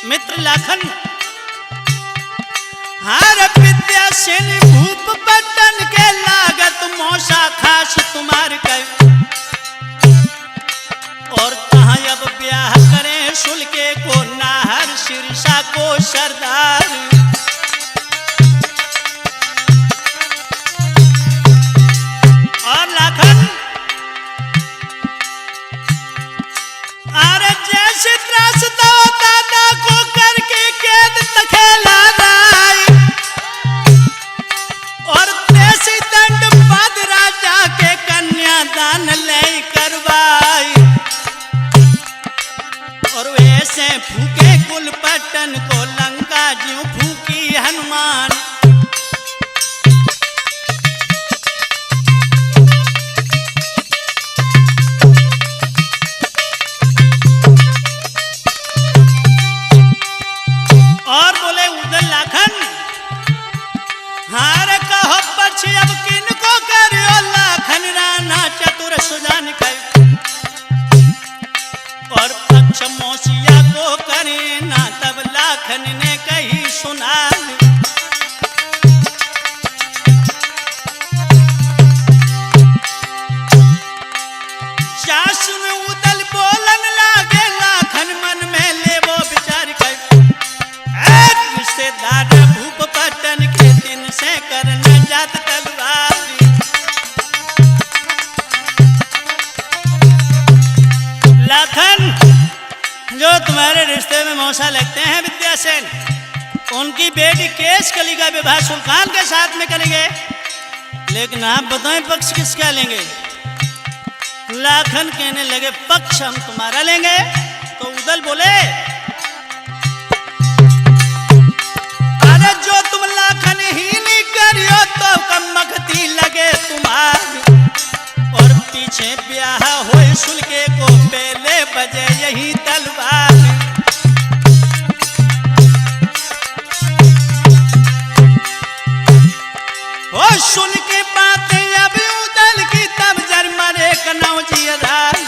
मित्र लाखन, हर विद्या सेन भूप बटन के लागत मौसा खास तुम्हार कर। और कहाँ अब ब्याह करें सुलके को नाहर सिरसा को सरदार। और लाखन अरे जैसे त्रास दो दादा को करके कैद तखेला राय। और देसी दंड बाद राजा के कन्यादान ले करवा। हमारे रिश्ते में मौसा लगते हैं विद्यासेन, उनकी बेटी केश कली का विवाह सुल्तान के साथ में करेंगे, लेकिन आप बताएं पक्ष किसका लेंगे? लाखन कहने लगे पक्ष हम तुम्हारा लेंगे। तो उदल बोले अरे जो तुम लाखन ही नहीं करियो तो कमकती लगे तुम्हारी, और पीछे ब्याह होए सुलके को पहले बजे यही तलवार। ओ सुन के बातें अब उदल की तब जर मरे कनौ जियराज,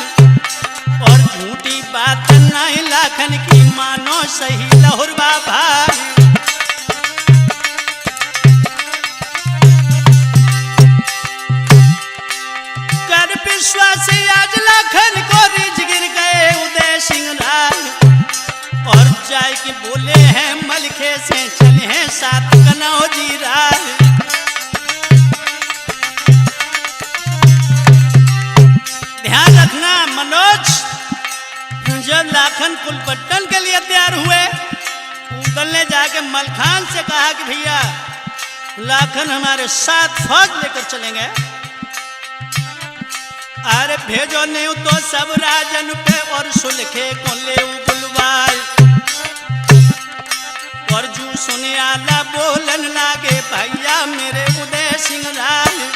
और झूठी बात नहीं लाखन की मानो सही लहुरवा भाई। कर विश्वासी आज लाखन को रिज गिर गए उदय सिंह राय, और जाय की बोले हैं मलखे से चले हैं साथ कनौ जी राय। ध्यान रखना मनोज, जब लाखन कुलपट्टन के लिए तैयार हुए, उदल ने जाके मलखान से कहा कि भैया लाखन हमारे साथ फौज लेकर चलेंगे। अरे भेजो नहीं तो सब राजन पे और सुलखे को ले बुलवाए, और जू सुने आला बोलन लागे भैया मेरे उदय सिंह राय।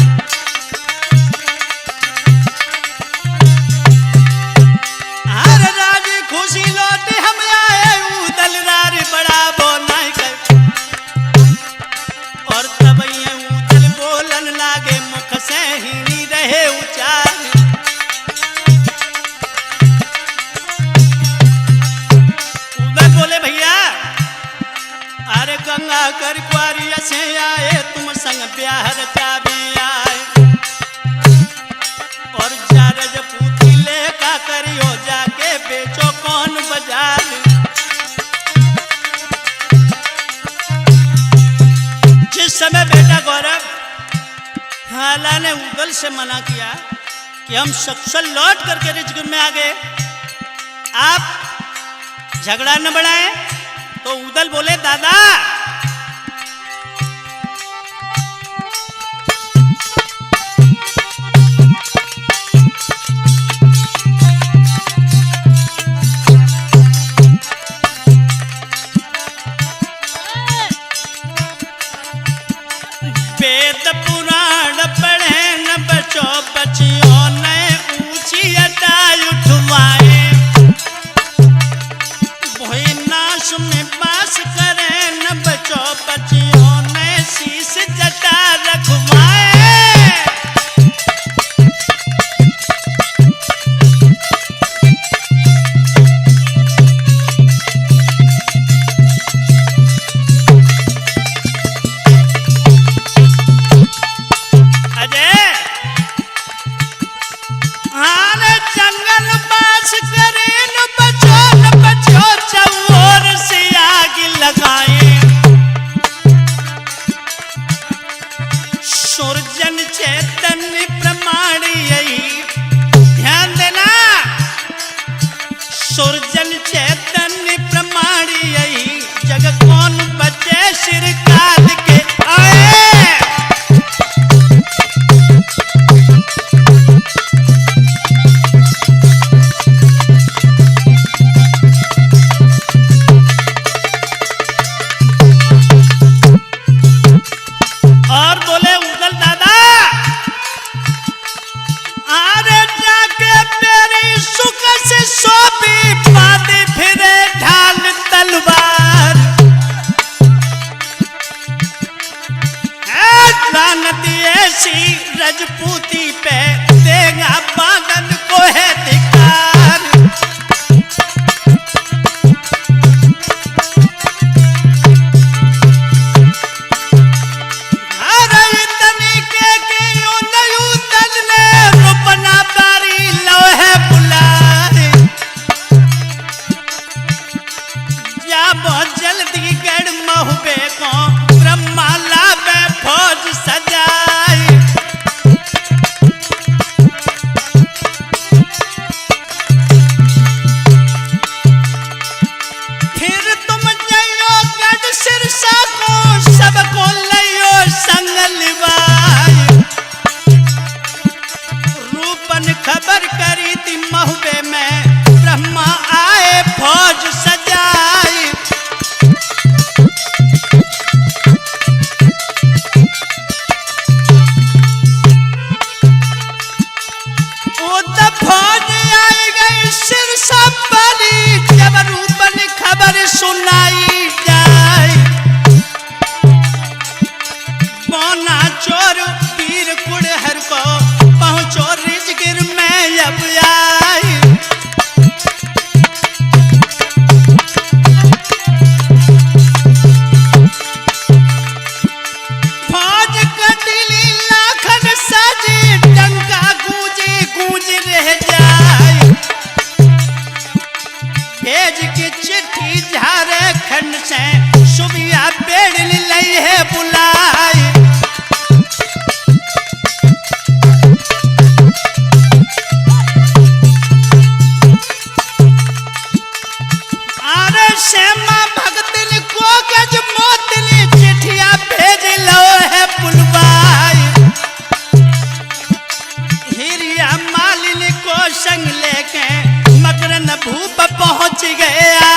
खुशी लौटे हम आए उदल रार बड़ा बोला कर, और तब ये उदल बोलन लागे मुख से ही नहीं रहे उचार। उदल बोले भैया अरे गंगा कर कुआरिया से आए तुम संग ब्याह रचावे आए, और जारज पूती लेका करियो जाके बेचो कौन बाजार। जिस समय बेटा गौरव हाला ने उदल से मना किया कि हम सकुशल लौट करके रिजगुर में आ गए, आप झगड़ा न बढ़ाएं, तो उदल बोले दादा वेद पुराण पढ़े न बचो बचियों ने ऊंची अटाई उठवाए, भोई नाश में पास करे न बचो बचियों ने शीश जटा रखवाए। सुरजन चैतन्य प्रमाण यही ध्यान देना, सुरजन चैतन्य प्रमाण यही जग कौन बचे सिर काल के आए। और बोले उदल दादा अरे जाके मेरी सुख से सोपी पादी फिरे ढाल तलवार, लानती ऐसी रजपूती पे देगा बादल को है धिक्कार। बहुत जल्दी गढ़ महुबे को ब्रह्माला में फौज सजाई, सुनाई जाए। बोना चोर पीर कुड़हर को पहुंचो रिजगिर में अब आई। फौज कटिली लाखन सजी डंका गूंजी गूंज रह जाए। भेज की चिट्ठी झारखंड से सुबिया पेड़ लई है बुलाई। अरे श्यामा भगतन को गज मोतनी चिट्ठिया भेज लो है पुलवाई। हिरिया मालिनी को संग लेके मकरन भूप पहुंच गया।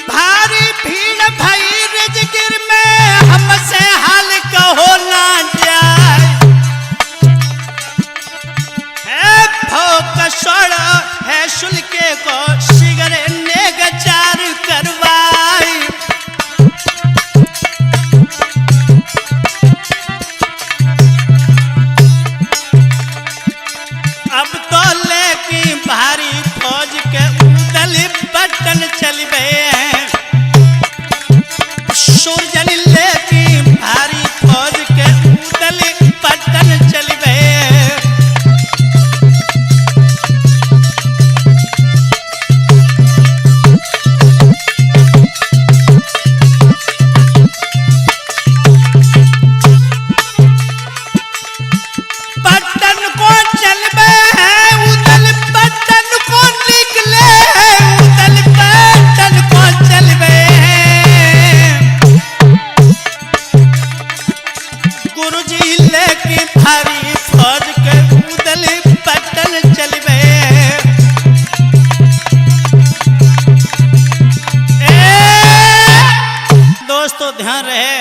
भारी भीड़ भई रिजगिर में हमसे हाल कहो ना जाए। है भोक सोड़ है शुल्के को सिगरे नेगचार करवाई। अब तो लेकी भारी फौज के उदल पटन चल गए हैं। सुरजन लेकी भारी फौज के उदल पटन चल गए हैं। पटन को चल गए हैं उदल पटन को निकले हैं। उदल पटन को चल गए हैं। गुरुजी लेके भारी फौज के उदल पटन चल गए हैं। दोस्तों ध्यान रहे,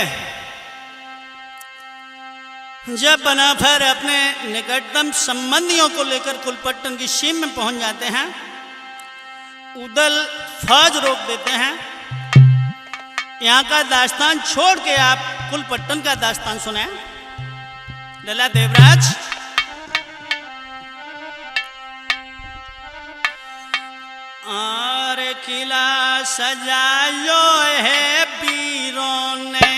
जब बनाफर अपने निकटतम संबंधियों को लेकर कुलपट्टन की सीम में पहुंच जाते हैं, उदल फौज रोक देते हैं। यहाँ का दास्तान छोड़ के आप कुलपट्टन का दास्तान सुने। लला देवराज। और किला सजायो है वीरों ने,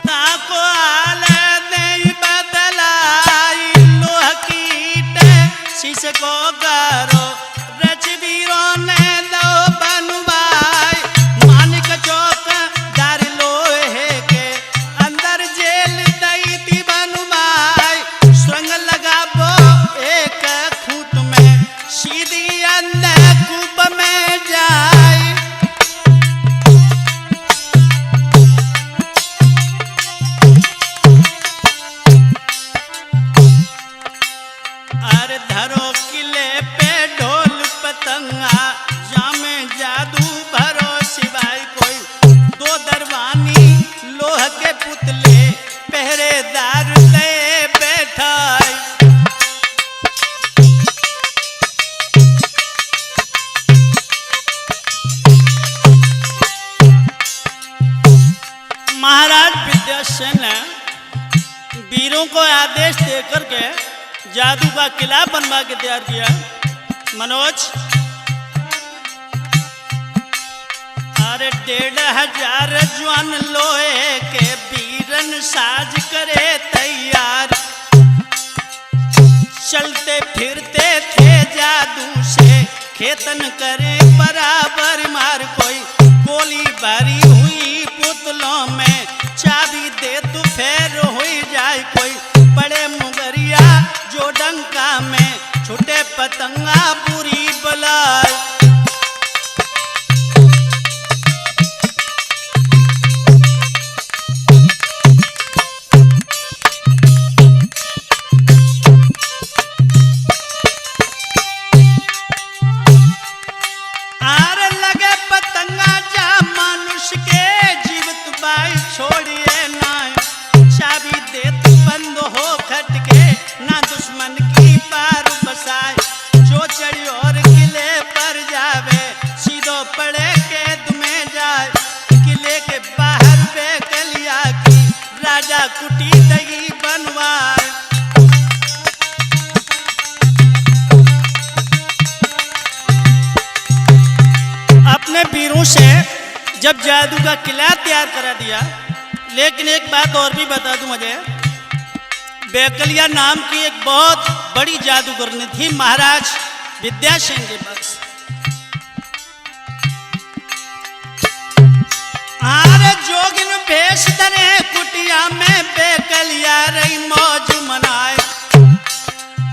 ताको आले नहीं बदलाई। लोह कीट शीश को करो रजवीरों ने दो बनवाई। मानिक चौक दार लोहे के अंदर जेल दई थी बनवाई। सुरंग लगाबो एक खूंट में सीधी अंदर कूप में जाए। अरे धरो किले पे ढोल पतंगा, जामे जादू भरो सिवाय कोई। दो दरवानी लोह के पुतले पहरेदार ले बैठाई। महाराज विद्यासेन ने वीरों को आदेश देकर के जादू का किला बनवा के तैयार किया। मनोज, अरे 1,500 जवान लोहे के वीरन साज करे तैयार। चलते फिरते थे जादू से खेतन करे बराबर मार। कोई गोली भरी हुई पुतलों में, चाबी दे तो फेर हो जाए। कोई बड़े मुगरिया जो डंका में, छुटे पतंगा बुरी बलाई। आर लगे पतंगा जा मानुष के जीवित बाई। मुंह से जब जादू का किला तैयार करा दिया। लेकिन एक बात और भी बता दूं मुझे, बेकलिया नाम की एक बहुत बड़ी जादूगरनी थी महाराज विद्यासेन के पास। आरे जोगिन भेष धरे कुटिया में बेकलिया रही मौज मनाए,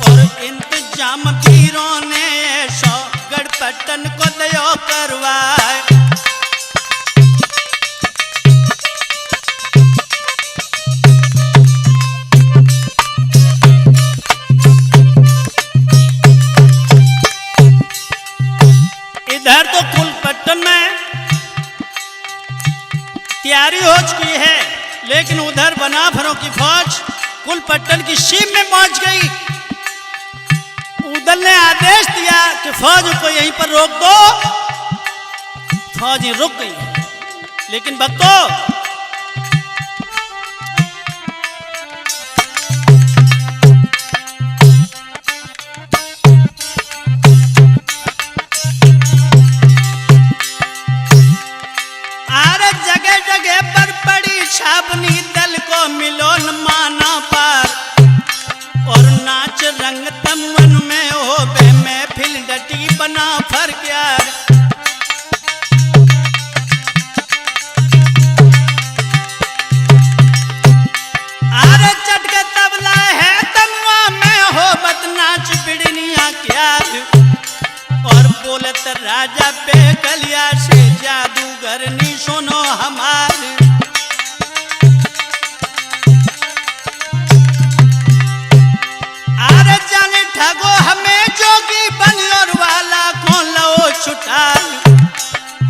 और इंतजाम पीरों ने ऐसो गढ़पट्टन को दयो करवाए। इधर तो कुलपट्टन में तैयारी हो चुकी है, लेकिन उधर बनाफरों की फौज कुलपट्टन की सीम में पहुंच गई। उदल ने आदेश दिया कि फौज को यहीं पर रोक दो। फौज रुक गई, लेकिन भक्तों छावनी दल को मिलो न माना पार, और नाच रंग तमन में हो बे महफिल डटी बना फर प्यार। आरे चटके तबला है तमुआ में हो बद नाच बिड़निया क्या, और बोलत राजा बेकलिया से जादूगर नी सुनो हमारी। ठगो हमें जोगी बनियोर वाला को लो छुटाल,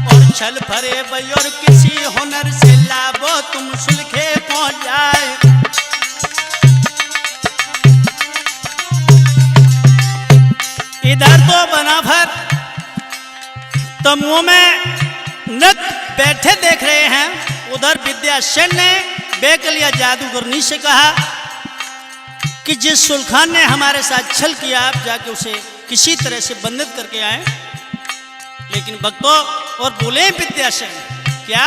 और छल भरे बयोर किसी हुनर से लाभो तुम सुलखे को जाए। इधर तो बनाफर तो मुंह में नक बैठे देख रहे हैं। उधर विद्यासेन ने बेकलिया जादूगरनी से कहा कि जिस सुल्खान ने हमारे साथ छल किया आप जाके उसे किसी तरह से बंधित करके आए। लेकिन भक्तों और बोले विद्यासेन क्या,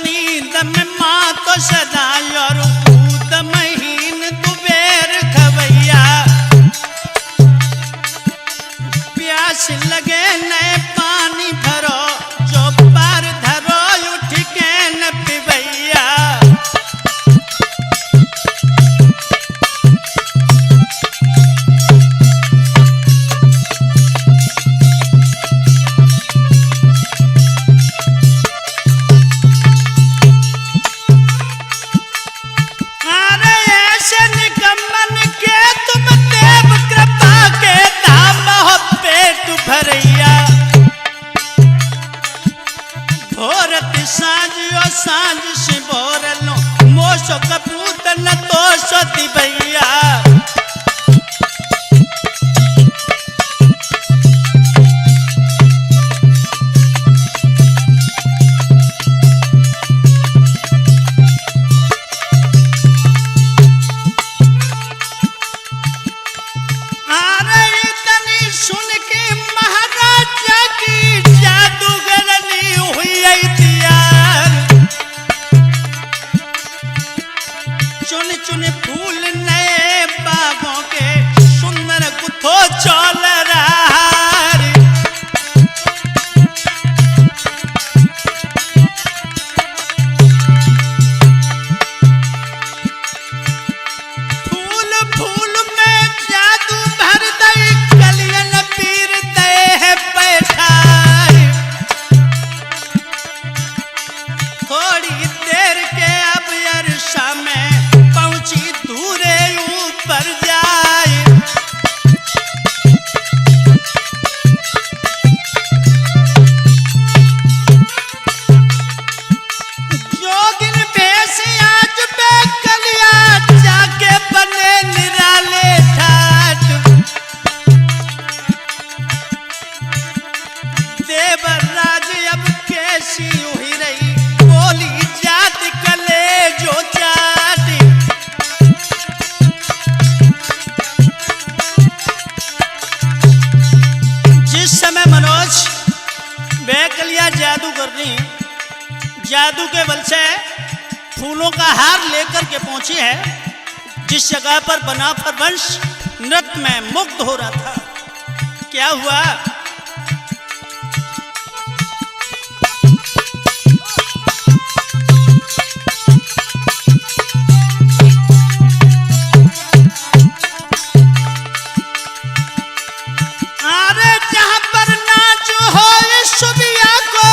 नींद में माँ तो सदा और कूद महीन कुबेर खवैया, प्यास लगे नए पानी भरो जो पार धरो उठ के न पिबैया। सांझ से बोरलो मोसो कपूत न तो सोती भैया। सुन के महाराजा की जादूगरनी हुई तैयार, चुन चुन फूल नए बागों के सुंदर गुथो चौल रहा। फूल फूल में जादू भर दई कलियन पीर दे है बैठा। थोड़ी देर के अब अरसा में पहुंची दूरे ऊपर जाए। जादू के बल से फूलों का हार लेकर के पहुंची है जिस जगह पर बना वंश नृत्य में मुग्ध हो रहा था। क्या हुआ? अरे जहां पर नाच हो सुबिया को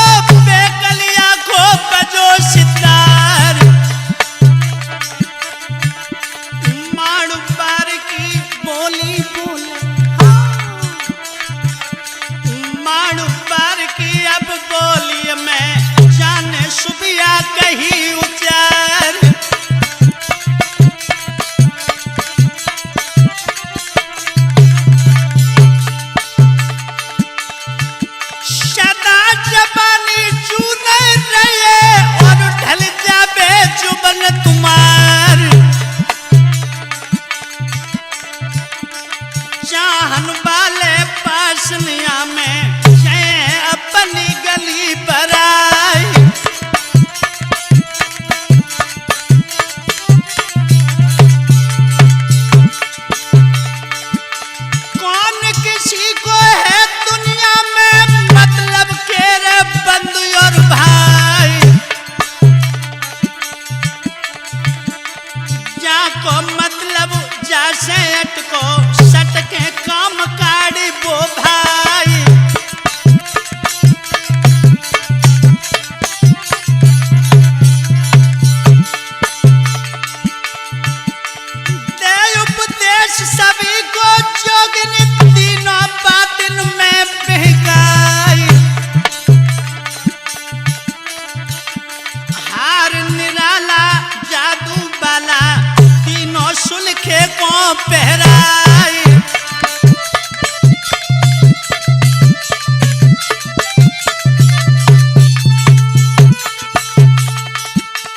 बेकलिया को बजो सितार, माड़ पार की बोली बोले, माड़ पार की अब बोली में जाने सुबिया कही उचार। जबानी चून रहे और ढल जाबे जुबन तुम्हार, चाहन वाले पासनिया में जय अपनी गली पर आए। कौन किसी को है दुनिया में मतलब के रे बंधु और भाई, जाको मतलब जैसे अटको सटके काम काड़ी वो भाई। दे उपदेश सभी को जोगिनी तीनों बातिन में बहकाई, हार निराला जादू बाला तीनों सुलखे को पहराई।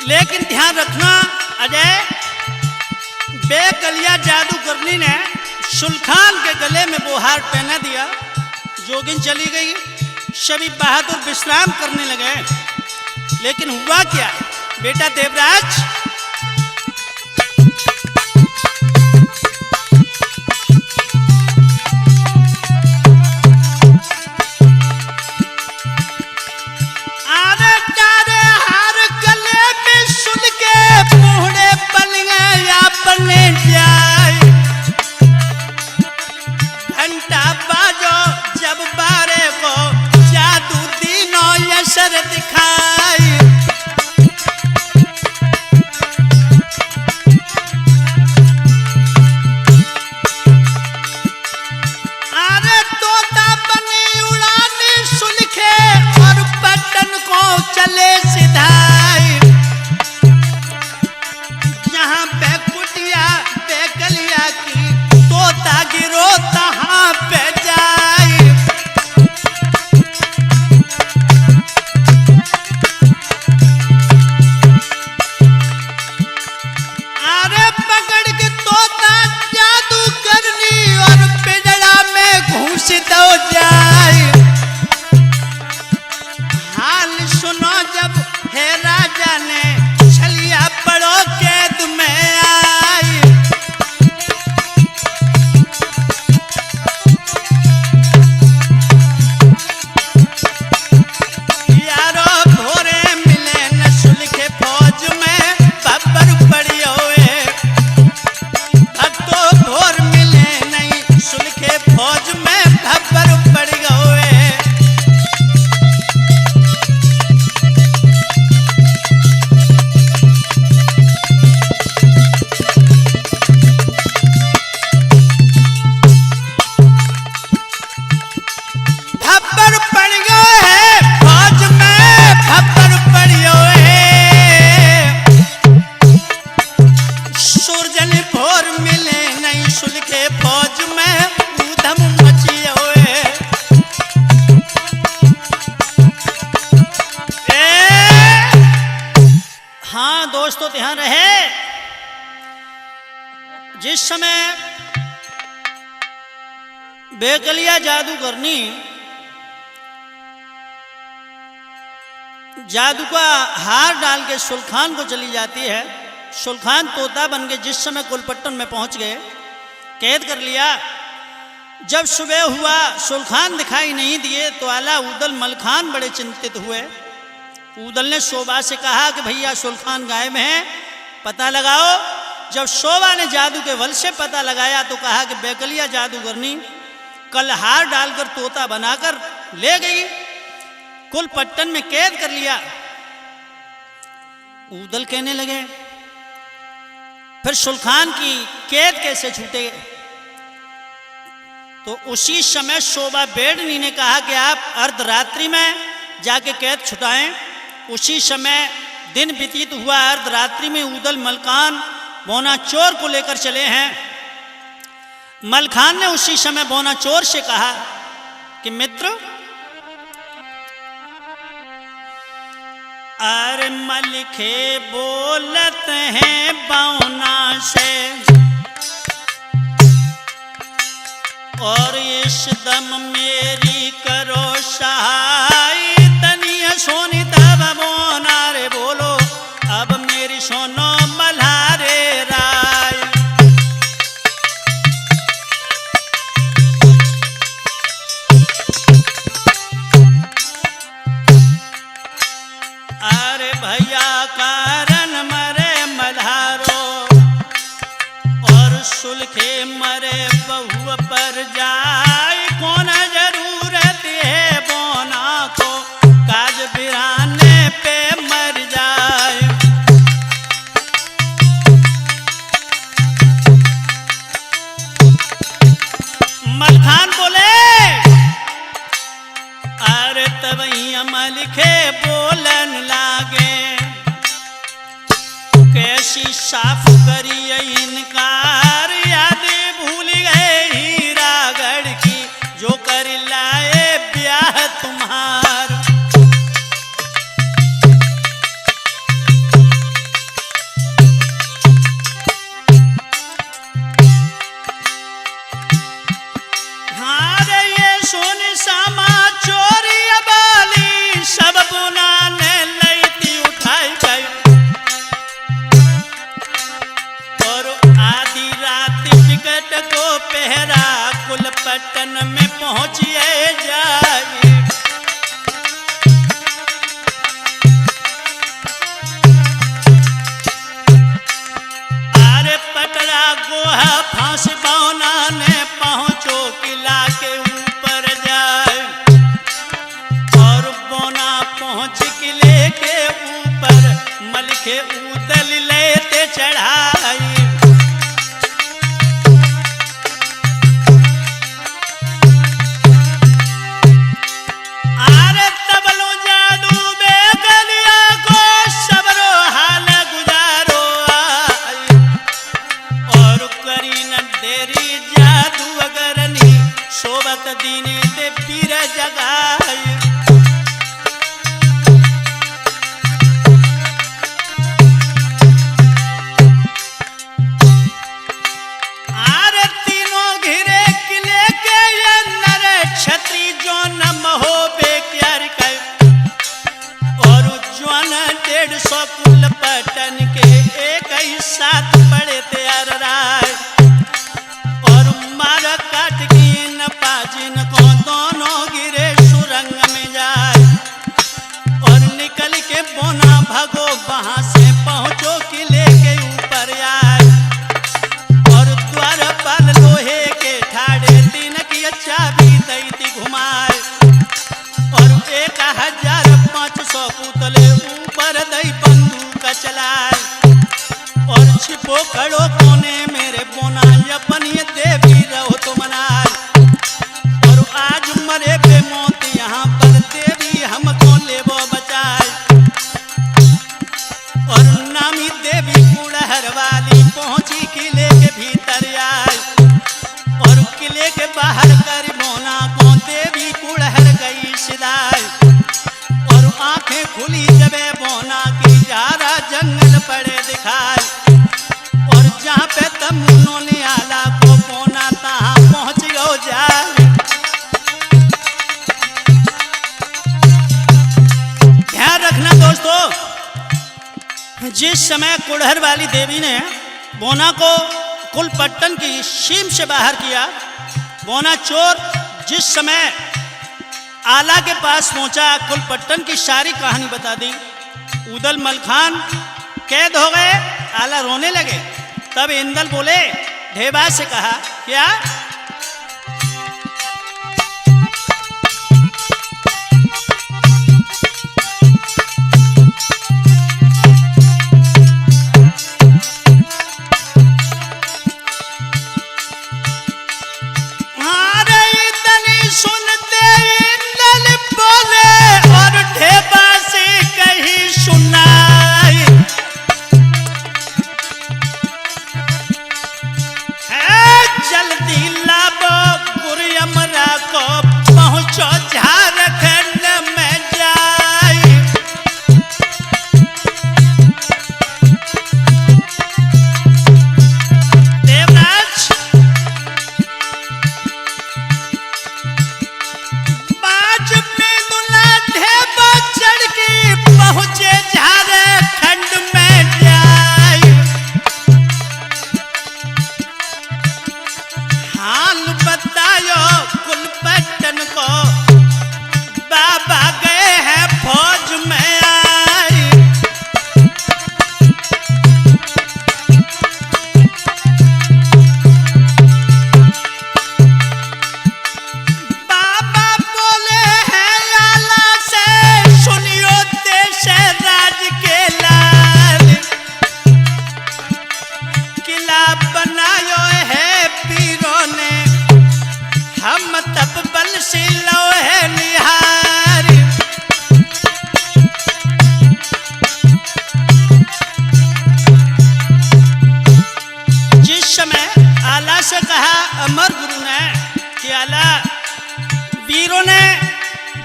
लेकिन ध्यान रखना अजय, बेकलिया जादूगरनी ने सुल्खान के गले में वो हार पहना दिया। जोगिन चली गई, सभी बहादुर विश्राम करने लगे। लेकिन हुआ क्या बेटा देवराज? घंटा बाजो जब बारे को जादू दीनों यसर दिखाई। अरे तोता बनी उड़ानी सुलखे और पटन को चले सिधाई, जहां पे कुटिया बेकलिया की तोता गिरो तहां पे जाए। अरे पकड़ के तोता जादू करनी और पिंजड़ा में घुस दो जाए। हाल सुनो जब है राजा ने छलिया पड़ो कैद में आई। दोस्तों ध्यान रहे, जिस समय बेकलिया जादूगरनी जादू का हार डाल के सुल्खान को चली जाती है। सुल्खान तोता बन के जिस समय कुलपट्टन में पहुंच गए, कैद कर लिया। जब सुबह हुआ, सुल्खान दिखाई नहीं दिए तो आला उदल मलखान बड़े चिंतित हुए। उदल ने शोभा से कहा कि भैया सुल्खान गायब हैं, पता लगाओ। जब शोभा ने जादू के बल से पता लगाया तो कहा कि बेकलिया जादूगरनी कल हार डालकर तोता बनाकर ले गई, कुलपट्टन में कैद कर लिया। उदल कहने लगे फिर सुल्खान की कैद कैसे छूटे? तो उसी समय शोभा बेडनी ने कहा कि आप अर्धरात्रि में जाके कैद छुटाएं। उसी समय दिन व्यतीत हुआ। अर्धरात्रि में उदल मलखान बोनाचोर को लेकर चले हैं। मलखान ने उसी समय बोनाचोर से कहा कि मित्र, अरे मलिखे बोलत हैं बौना से और इस दम मेरी करो सहाय। तनिया सोनी तब बोना रे बोलो, अब मेरी सोनो मल्हारे राय। अरे भैया कारण मरे मल्हारो और सुलखे मरे बहु पर जाए। कौन जरूरत है बोना को, काज बिराने पे मर जाए। मलखान बोले अरे तब मलिखे बोलन लागे, कैसी साफ करिए इनकार। याद भूल गए हीरागढ़ की, जो कर लाए ब्याह तुम्हार। हाँ रे ये सोन सामा चोरी बाली, सब बुनाने लईती उठाई गई। टिकट को पहरा कुलपट्टन में पहुंचिए जाए। अरे पटरा गोहा फांस बौना ने पहुंचो किला के ऊपर जाए। और बौना पहुंच किले के ऊपर मलिखे उदल लेते चढ़ाई। दीने दे पीर जगाई। आरे तीनों घिरे किले के अंदर छत्री जो नम हो बेक्यार कर। और जौन 150 कुलपट्टन के एक ही साथ पड़े तैयार राय। और मार काट की पाजिन को दोनों गिरे सुरंग में जाए। और निकल के बोना भागो वहां से पहुंचो किले के ऊपर आए। और द्वार पर लोहे के ठाड़े 3 की चाबी दैती घुमाए। और 1500 पुतले ऊपर दई बंदूक चलाए। और छिपो खड़ो कोने मेरे बोना अपनी देवी रहो तो मनाए। आज मरे पे मौत यहाँ पर देवी हमको लेबो बचाए। और नामी देवी कुड़हर वाली पहुंची किले के भीतर आए। और किले के बाहर कर मोना को देवी कुड़हर गई सिदाई। और आंखें खुली जबे बोना की जारा जंगल पड़े दिखाई। और जहाँ पे तमुनो ने आला को बोना तहाँ पहुंच गो जाए। ध्यान रखना। जिस समय कुड़हर वाली देवी ने बोना को कुलपट्टन की सीम से बाहर किया, बोना चोर जिस समय आला के पास पहुंचा, कुलपट्टन की सारी कहानी बता दी। उदल मलखान कैद हो गए, आला रोने लगे। तब इंदल बोले, ढेबा से कहा, क्या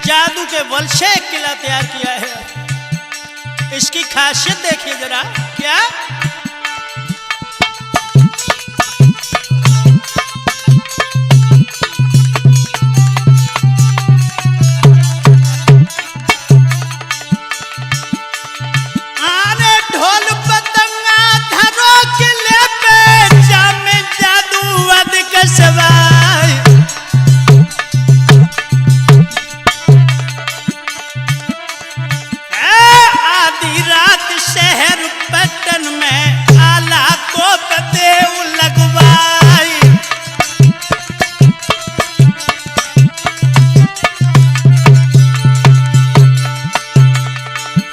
जादू के बल से एक किला तैयार किया है। इसकी खासियत देखिए जरा, क्या आने ढोल पतंगा धरो किले पे, जामे जादू अधिक सवाई। शहर पट्टन में आला को देव लगवाई।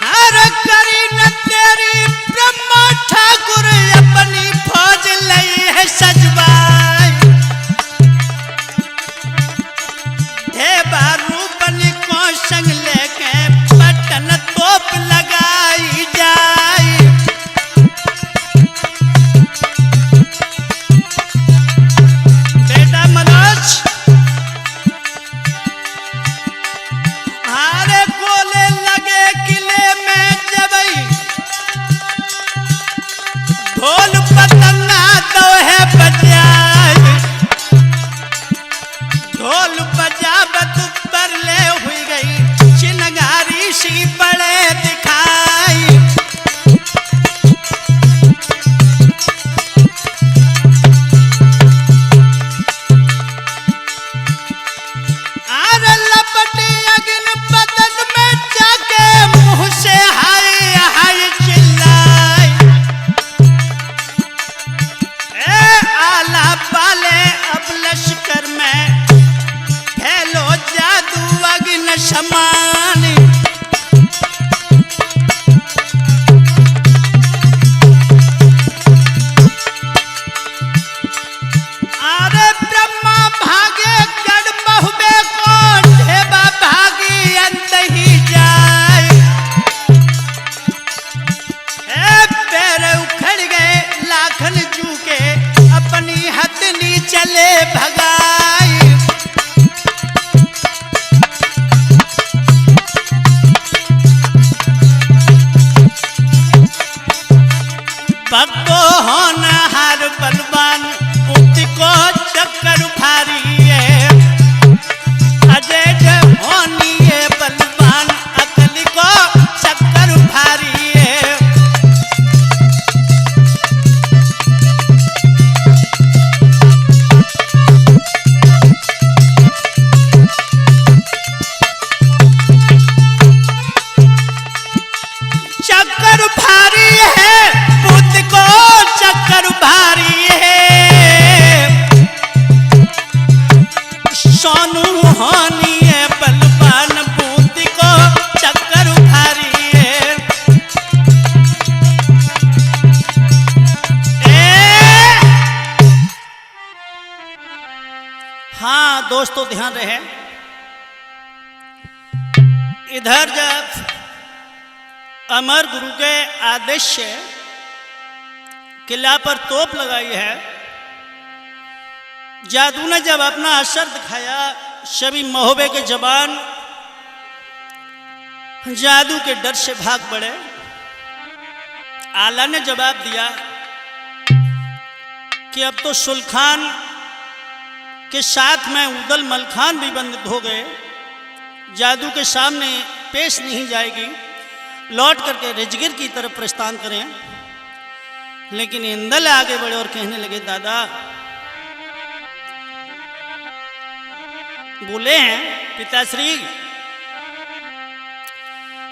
हर करी न तेरी ब्रह्मा ठाकुर, अपनी फौज लई है सजवाई। ढेबा रूपन को संग लेके पट्टन तोप लगाई जाए। बेटा मनोज, हारे गोले लगे किले में जबई, ढोल पतंगा तो है बजाई। ढोल बजावत पर ले हुई गई, चिनगारी सी बड़े दिखाई। आर लपटी अग्न बदन में जाके, मुंह से हाय हाय चिल्लाई। आला पाले अब लश्कर में, फैलो जादू अग्न समान। अरे ब्रह्मा भागे गढ़ बहुबे को, ढेबा भागी अंत ही जाए। पैर उखड़ गए लाखन जू के, अपनी हथनी चले भगाई। दोस्तों ध्यान रहे, इधर जब अमर गुरु के आदेश से किला पर तोप लगाई है, जादू ने जब अपना असर दिखाया, सभी महोबे के जवान जादू के डर से भाग पड़े। आला ने जवाब दिया कि अब तो सुल्खान के साथ में उदल मलखान भी बंद हो गए, जादू के सामने पेश नहीं जाएगी, लौट करके रजगिर की तरफ प्रस्थान करें। लेकिन इंदल आगे बढ़े और कहने लगे, दादा बोले हैं पिताश्री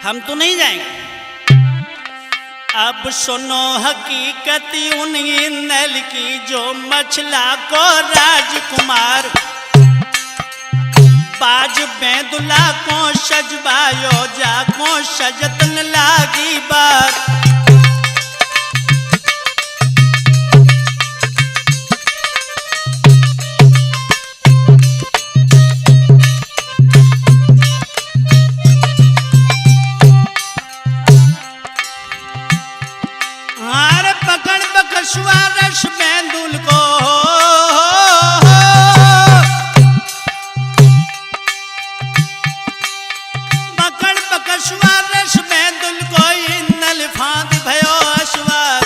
हम तो नहीं जाएंगे। अब सुनो हकीकत उन इंदल की जो मछला को राजकुमार, बाज बैदुला को सजबायो जा को सजतन लागी बार। रस बैदुल को पकड़ पकड़ुआ रस बैदुल को इंदल फांद भयो अश्वार।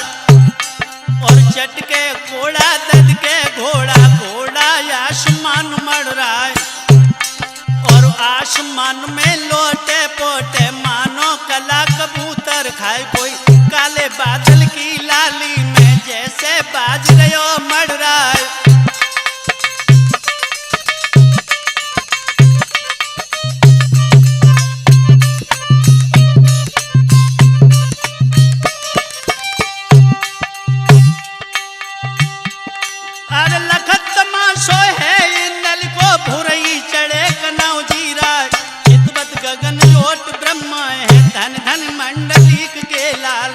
और चटके घोड़ा दद के घोड़ा घोड़ा आसमान मर रहा है, और आसमान में लोटे पोटे मानो कला कबूतर खाए। कोई काले बादल की लाली में जैसे बाज रहे मर रहा है। अरे लखत तमाशो है इंदल को भुरई चढ़े कनाव जीरा। चितवत गगन लोट ब्रह्मा है धन धन मंडलीक के लाल।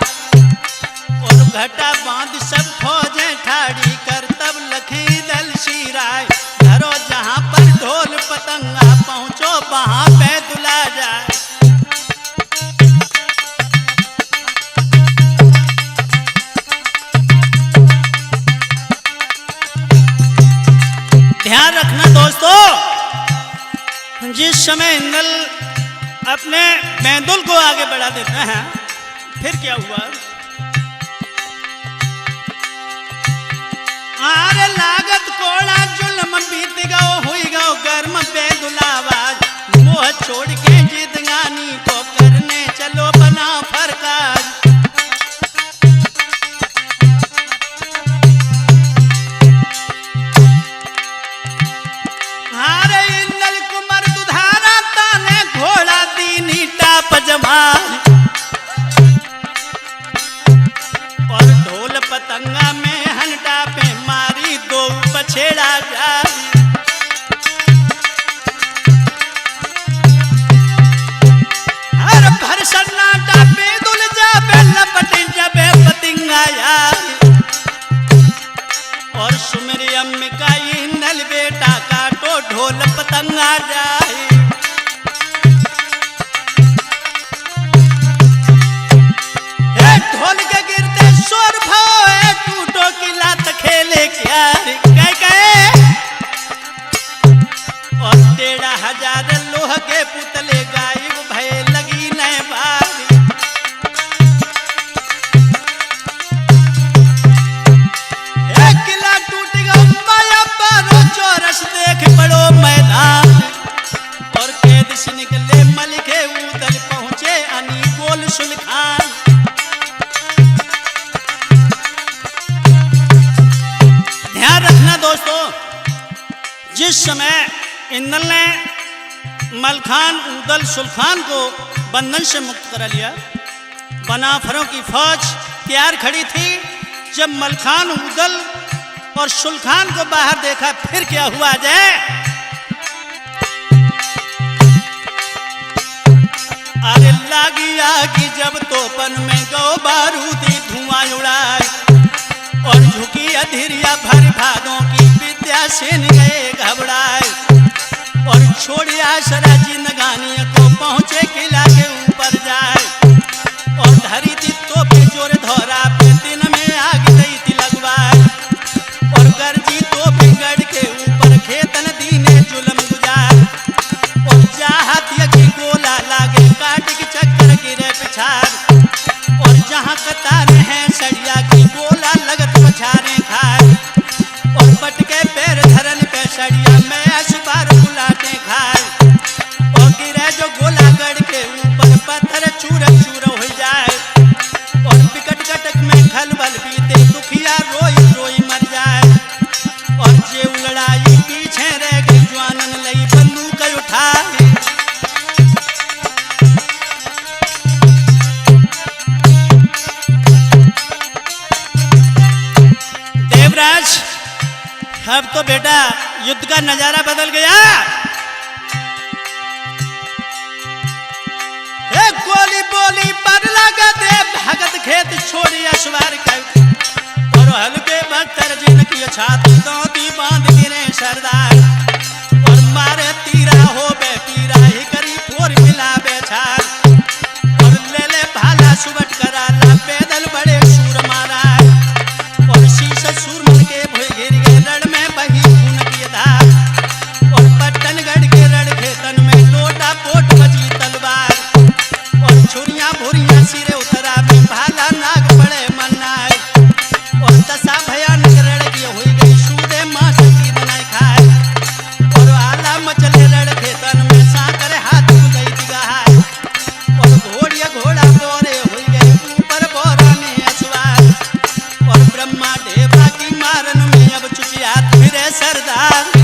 और घटा बांध सब फौजें ठाड़ी कर तब लखे दल शिराय। धरो जहां पर ढोल पतंगा पहुंचो वहां बैदुला जाए। ध्यान रखना दोस्तों, जिस समय इंदल अपने बैदुल को आगे बढ़ा देते हैं, फिर क्या हुआ? आरे लागत कोड़ा जुल्म बीत गओ हुई गओ गर्म बैदुलावाज। मोह छोड़ के जिदगानी को करने चलो बना फरकाज। हारे इंदल कुमार दुधारा ताने घोड़ा दीनी टाप जमाल। और ढोल पतंगा में हनटा पे मारी दो बछेड़ा जारी। हर भर सन्नाटा बैदुल जाबे लपट जाबे पतिंगा यारी। और सुमेरी अम्बिका इंदल बेटा काटो ढोल पतंगा जाए। ढोल के गिरते शोर भाव है टूटो की लात खेले क्या कहे। और 13,000 लोह के पुतले गायब भय लगी नए बारी। एक किला टूट गया माया बारो चौरस देख बड़ो मैदान। और कैद से निकले मलिके उदल पहुंचे अनी गोल सुल्खान। ध्यान रखना दोस्तों, जिस समय इंदल ने मलखान उदल सुल्खान को बंधन से मुक्त करा लिया, बनाफरों की फौज तैयार खड़ी थी। जब मलखान उदल और सुल्खान को बाहर देखा, फिर क्या हुआ जय? अरे लागी आगी जब तोपन में गौ बारूदी धुआं उड़ाए। और झुकी अधीरिया भर भागों की विद्या सेन गए घबराए। और छोड़िया सराजी नगानी को पहुंचे किला के ऊपर जाए और धरी थी तो पे जोर धोरा पे दिन में आग गई थी लगवाए और गर्जी तो पे गढ़ के ऊपर खेतन दीने जुलम गुजार और चाहत यकी गोला लागे काट के चक्कर गिरे पिछाड़ और जहाँ कतार है सड़िया की गोला लगत पछारे खाए और पटके पैर धरन पे सड़िया में असुबार बुलाते खाए और गिरे जो गोला गढ़ के ऊपर पत्थर चूर चूर हो जाए और विकट कटक में खलबल बीते दुखिया रोई रोई मर जाए और जे लड़ाई पीछे रह गई जवानन लई बंदूक उठाए देवराज अब तो बेटा युद्ध का नजारा बदल गया। एक गोली बोली पर लगा दे भगत खेत छोड़ी अश्वार कर और हल्के बख्तर जिन की छाती दांती बांध गिरे सरदार और मारे तीरा हो बे पीरा ही करी फोर मिला बेचार और ले ले भाला सुबट करा ला पैदल बड़े सूर मारा और शीश सूर मन के भोई गिर गए रण में बही खून की धार और पट्टनगढ़ के रण खेतन में लोटा पोट बजी तलवार और छुरियां भुरियां सिरे उतरा में भाला नाग पड़े मन्नाए और दशा भयानक रण की हुई गई सूदे मां सकी बनाई खाए और आला मचले रण खेतन में साकर हाथ गई दिगाए और घोड़िया घोड़ा बोरे हुई गई ऊपर बोरा ने असवार और ब्रह्मा देवा की मारन में अब चुचियात फिरे सरदार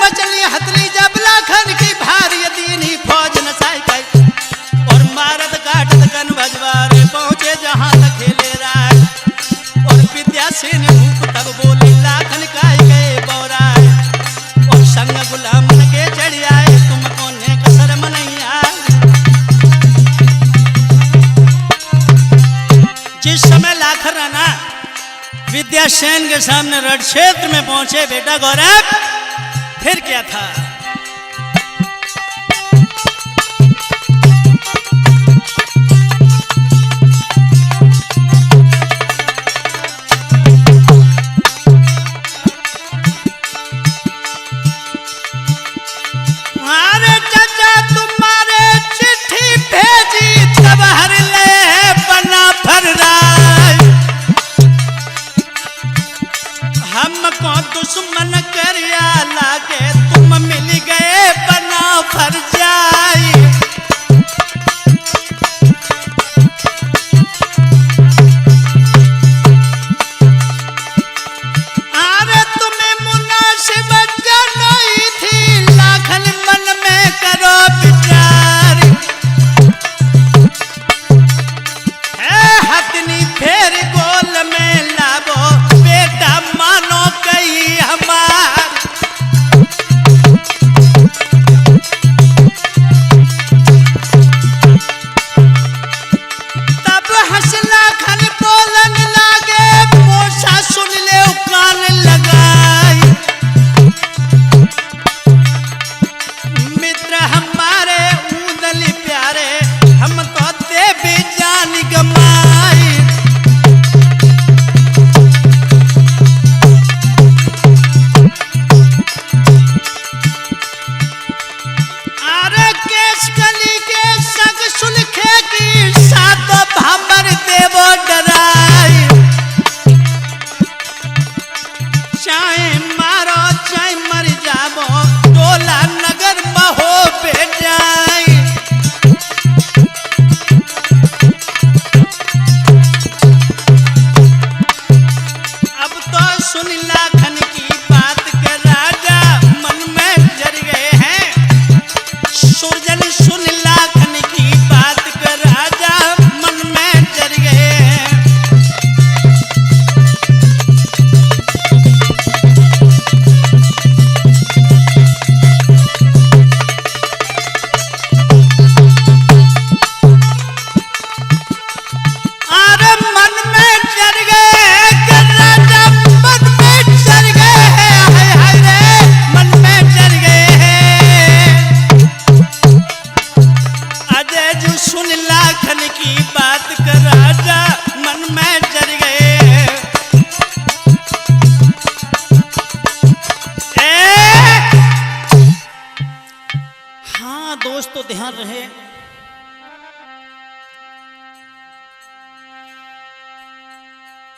मचली हथली जब लाखन की भारी दीनी फौज नसाई गई और मारत काटत कन भजवारे पहुंचे जहां तक खेले राय और विद्यासेन भूप तब बोले लाखन काय गए बौराय और संग गुलामन के चढ़ आए तुमको ने कसर नहीं आए। जिस समय लाखन राणा विद्यासेन के सामने रण क्षेत्र में पहुंचे बेटा गौरव फिर क्या था। अरे चाचा तुम्हारे चिट्ठी भेजी तब हर ले बना फर्राय हमको दुश्मन करिया लागे तुम में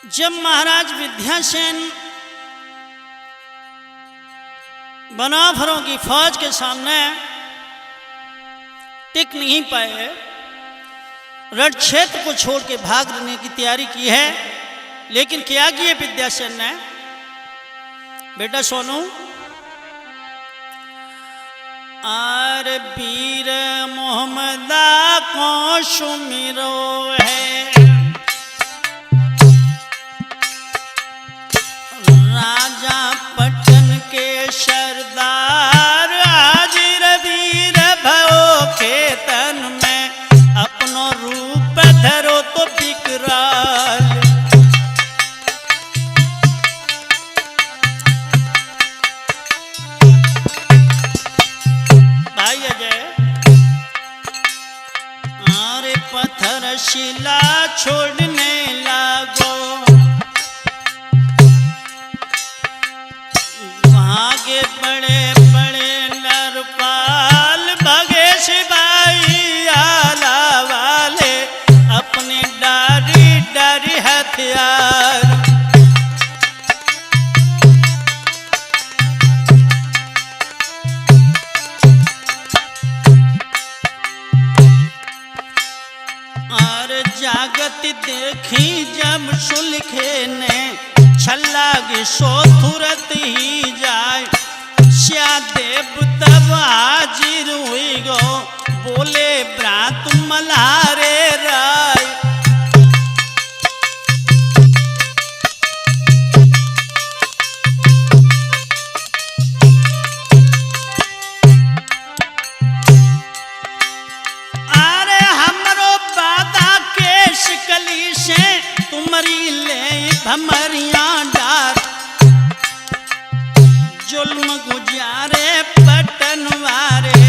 जब महाराज विद्यासेन बनाफरों की फौज के सामने टिक नहीं पाए, रण क्षेत्र को छोड़ के भागने की तैयारी की है, लेकिन क्या किए विद्यासेन ने? बेटा सोनू, आर वीर मोहम्मदा को सुमिरो है, राजा पटन के सरदार, हाजिर वीर भो के तन में, अपनो रूप धरो तो विकराल। भाई अजय, आरे पत्थर शिला छोड़ने लागो, आगे बड़े बड़े नरपाल, भगे सिपाही आला वाले, अपने डारी डारी हथियार। और जागत देखी जब सुलखे ने, छल्ला की सो तुरंत ही जाए, श्यादेव तब हाजिर हुई गो, बोले ब्रात मल्हारे राय। अरे हमरो बादा के शिकली से, तुम्हारी ले भमरियां डार, जुल्म गुजारे पटन वारे,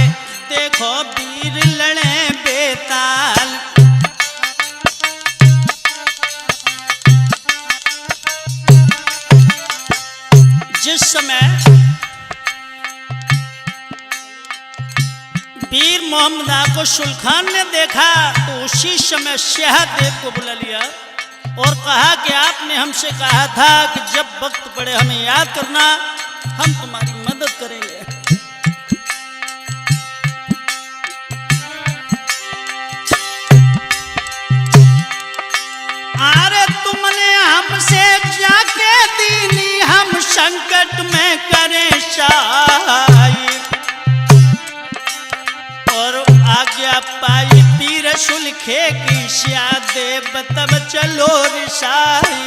देखो वीर लड़े बेताल। जिस समय वीर मोहम्मदा को सुल्तान ने देखा, तो उसी समय शहदेव को बुला लिया और कहा कि आपने हमसे कहा था कि जब वक्त पड़े हमें याद करना, हम तुम्हारी मदद करेंगे। अरे तुमने हमसे जाके दीनी, हम संकट में करें सहाय, और आज्ञा पाई पीर सुलखे की, श्यादेव तब चलो रिसाई।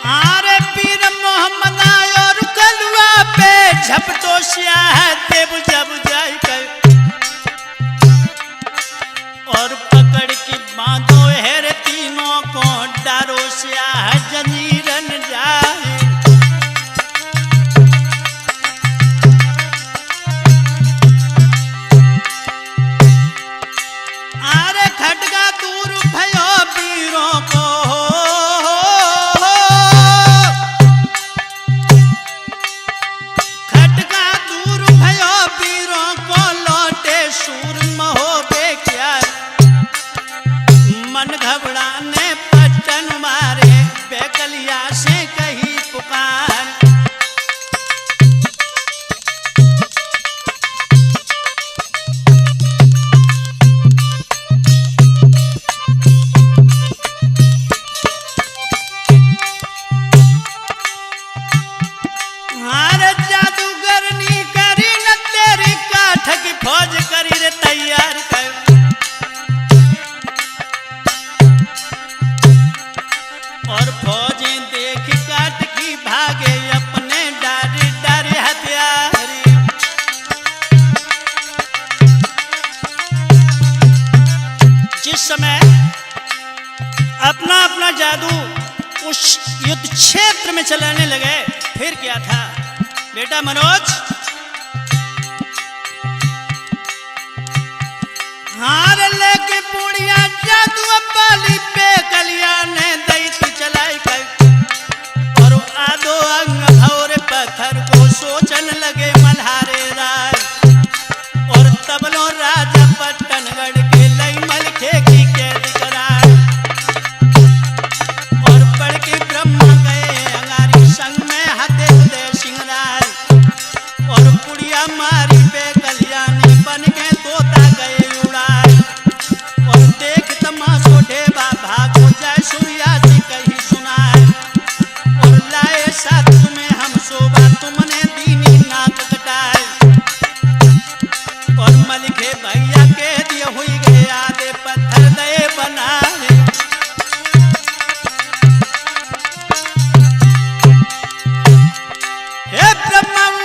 आरे पीर मोहम्मदा और कलुआ पे झपटो, श्यादेव जब जाय कर, और पकड़ के बांधो हेर तीनों को, डारो श्याह जंजीरन जाए। आरे खटका दूर भयो वीरों को, खटका दूर भयो वीरों को, लौटे सूरम हो बेक्या, मन घबराने पटन मारे, बेकलिया से कही पुकार। हारे जादूगरनी करी न तेरी काठ की फौज करी रे तैयार कर, और फौजें देख काट की भागे, अपने डारी डारी हथियारी। जिस समय अपना अपना जादू उस युद्ध क्षेत्र में चलाने लगे, फिर क्या था बेटा मनोज? हार लेके पुड़िया जादू बाली पे कलिया ने दैत चलाई कर, और आदो अंग और पत्थर को सोचन लगे मल्हारे राय।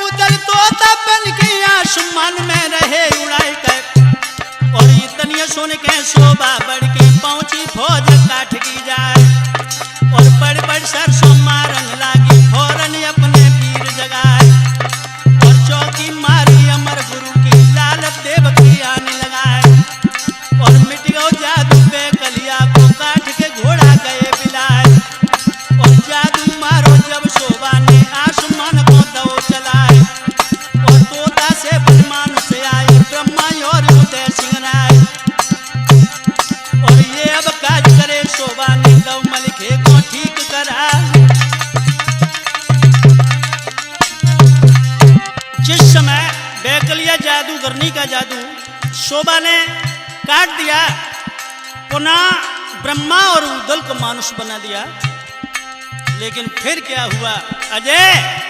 उदल तोता बन के आसमान में रहे उड़ाई कर और इतनी सुन के शोभा बढ़ के पहुंची फौज काट की जाए और बड़ बड़ सरसों मारन लागी फौरन अपने वीर जगाए और चौकी मारी अमर गुरु की लालच देव की आने लगाए और मिट गो जादू पे कलिया को काट के घोड़ा गए बिलाए और जादू मारो जब शोभा ने आसमान को दो चलाए और तोता से बदमान से आए ब्रह्मा और उदय सिंह राय और ये अब काज करे शोभा ने दो मलिके को ठीक करा। जिस समय बेकलिया जादूगरनी का जादू शोभा ने काट दिया, पुनः ब्रह्मा और उदल को मानुष बना दिया, लेकिन फिर क्या हुआ अजय?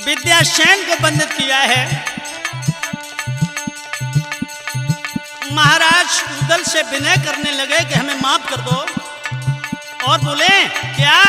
विद्यासेन को बंधित किया है। महाराज उदल से विनय करने लगे कि हमें माफ कर दो और बोले क्या?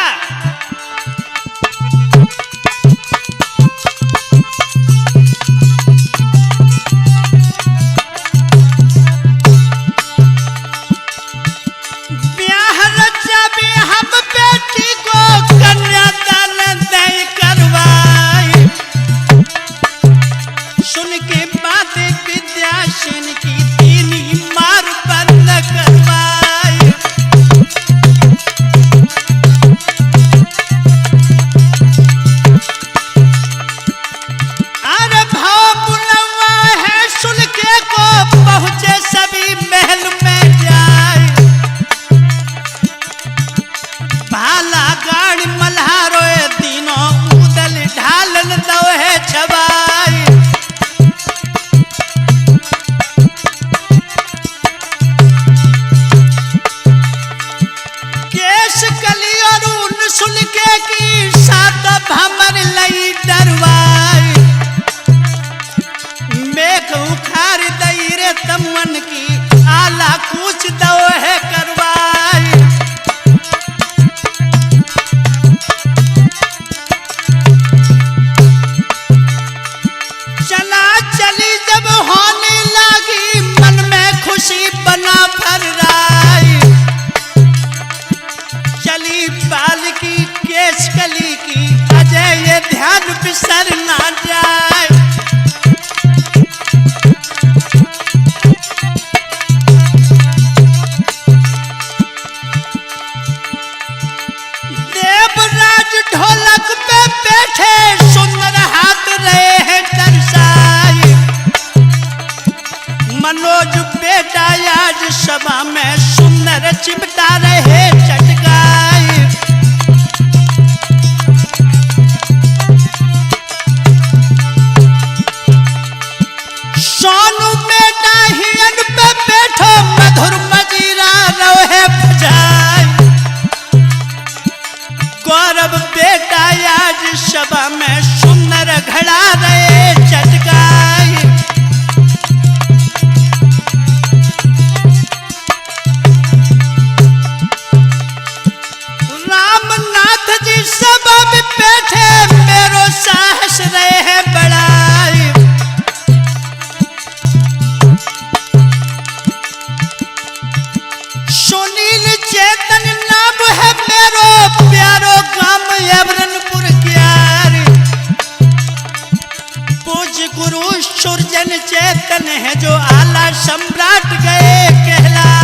मनोज बेटा आज सभा में सुंदर चिमटा रहे चटकाई। सोनू बेटा हियन पे बैठो मधुर मजीरा रोहे बजाई। गौरव बेटा आज सभा में सुंदर घड़ा रहे चटकाई। रामनाथ जी सभा में बैठे मेरो साहस रहे बड़ाई। सुनील चेतन नाम है मेरो प्यारो गांव अमरनपुर क्यारी। पूज्य गुरु सुरजन चेतन है जो आला सम्राट गए कहला।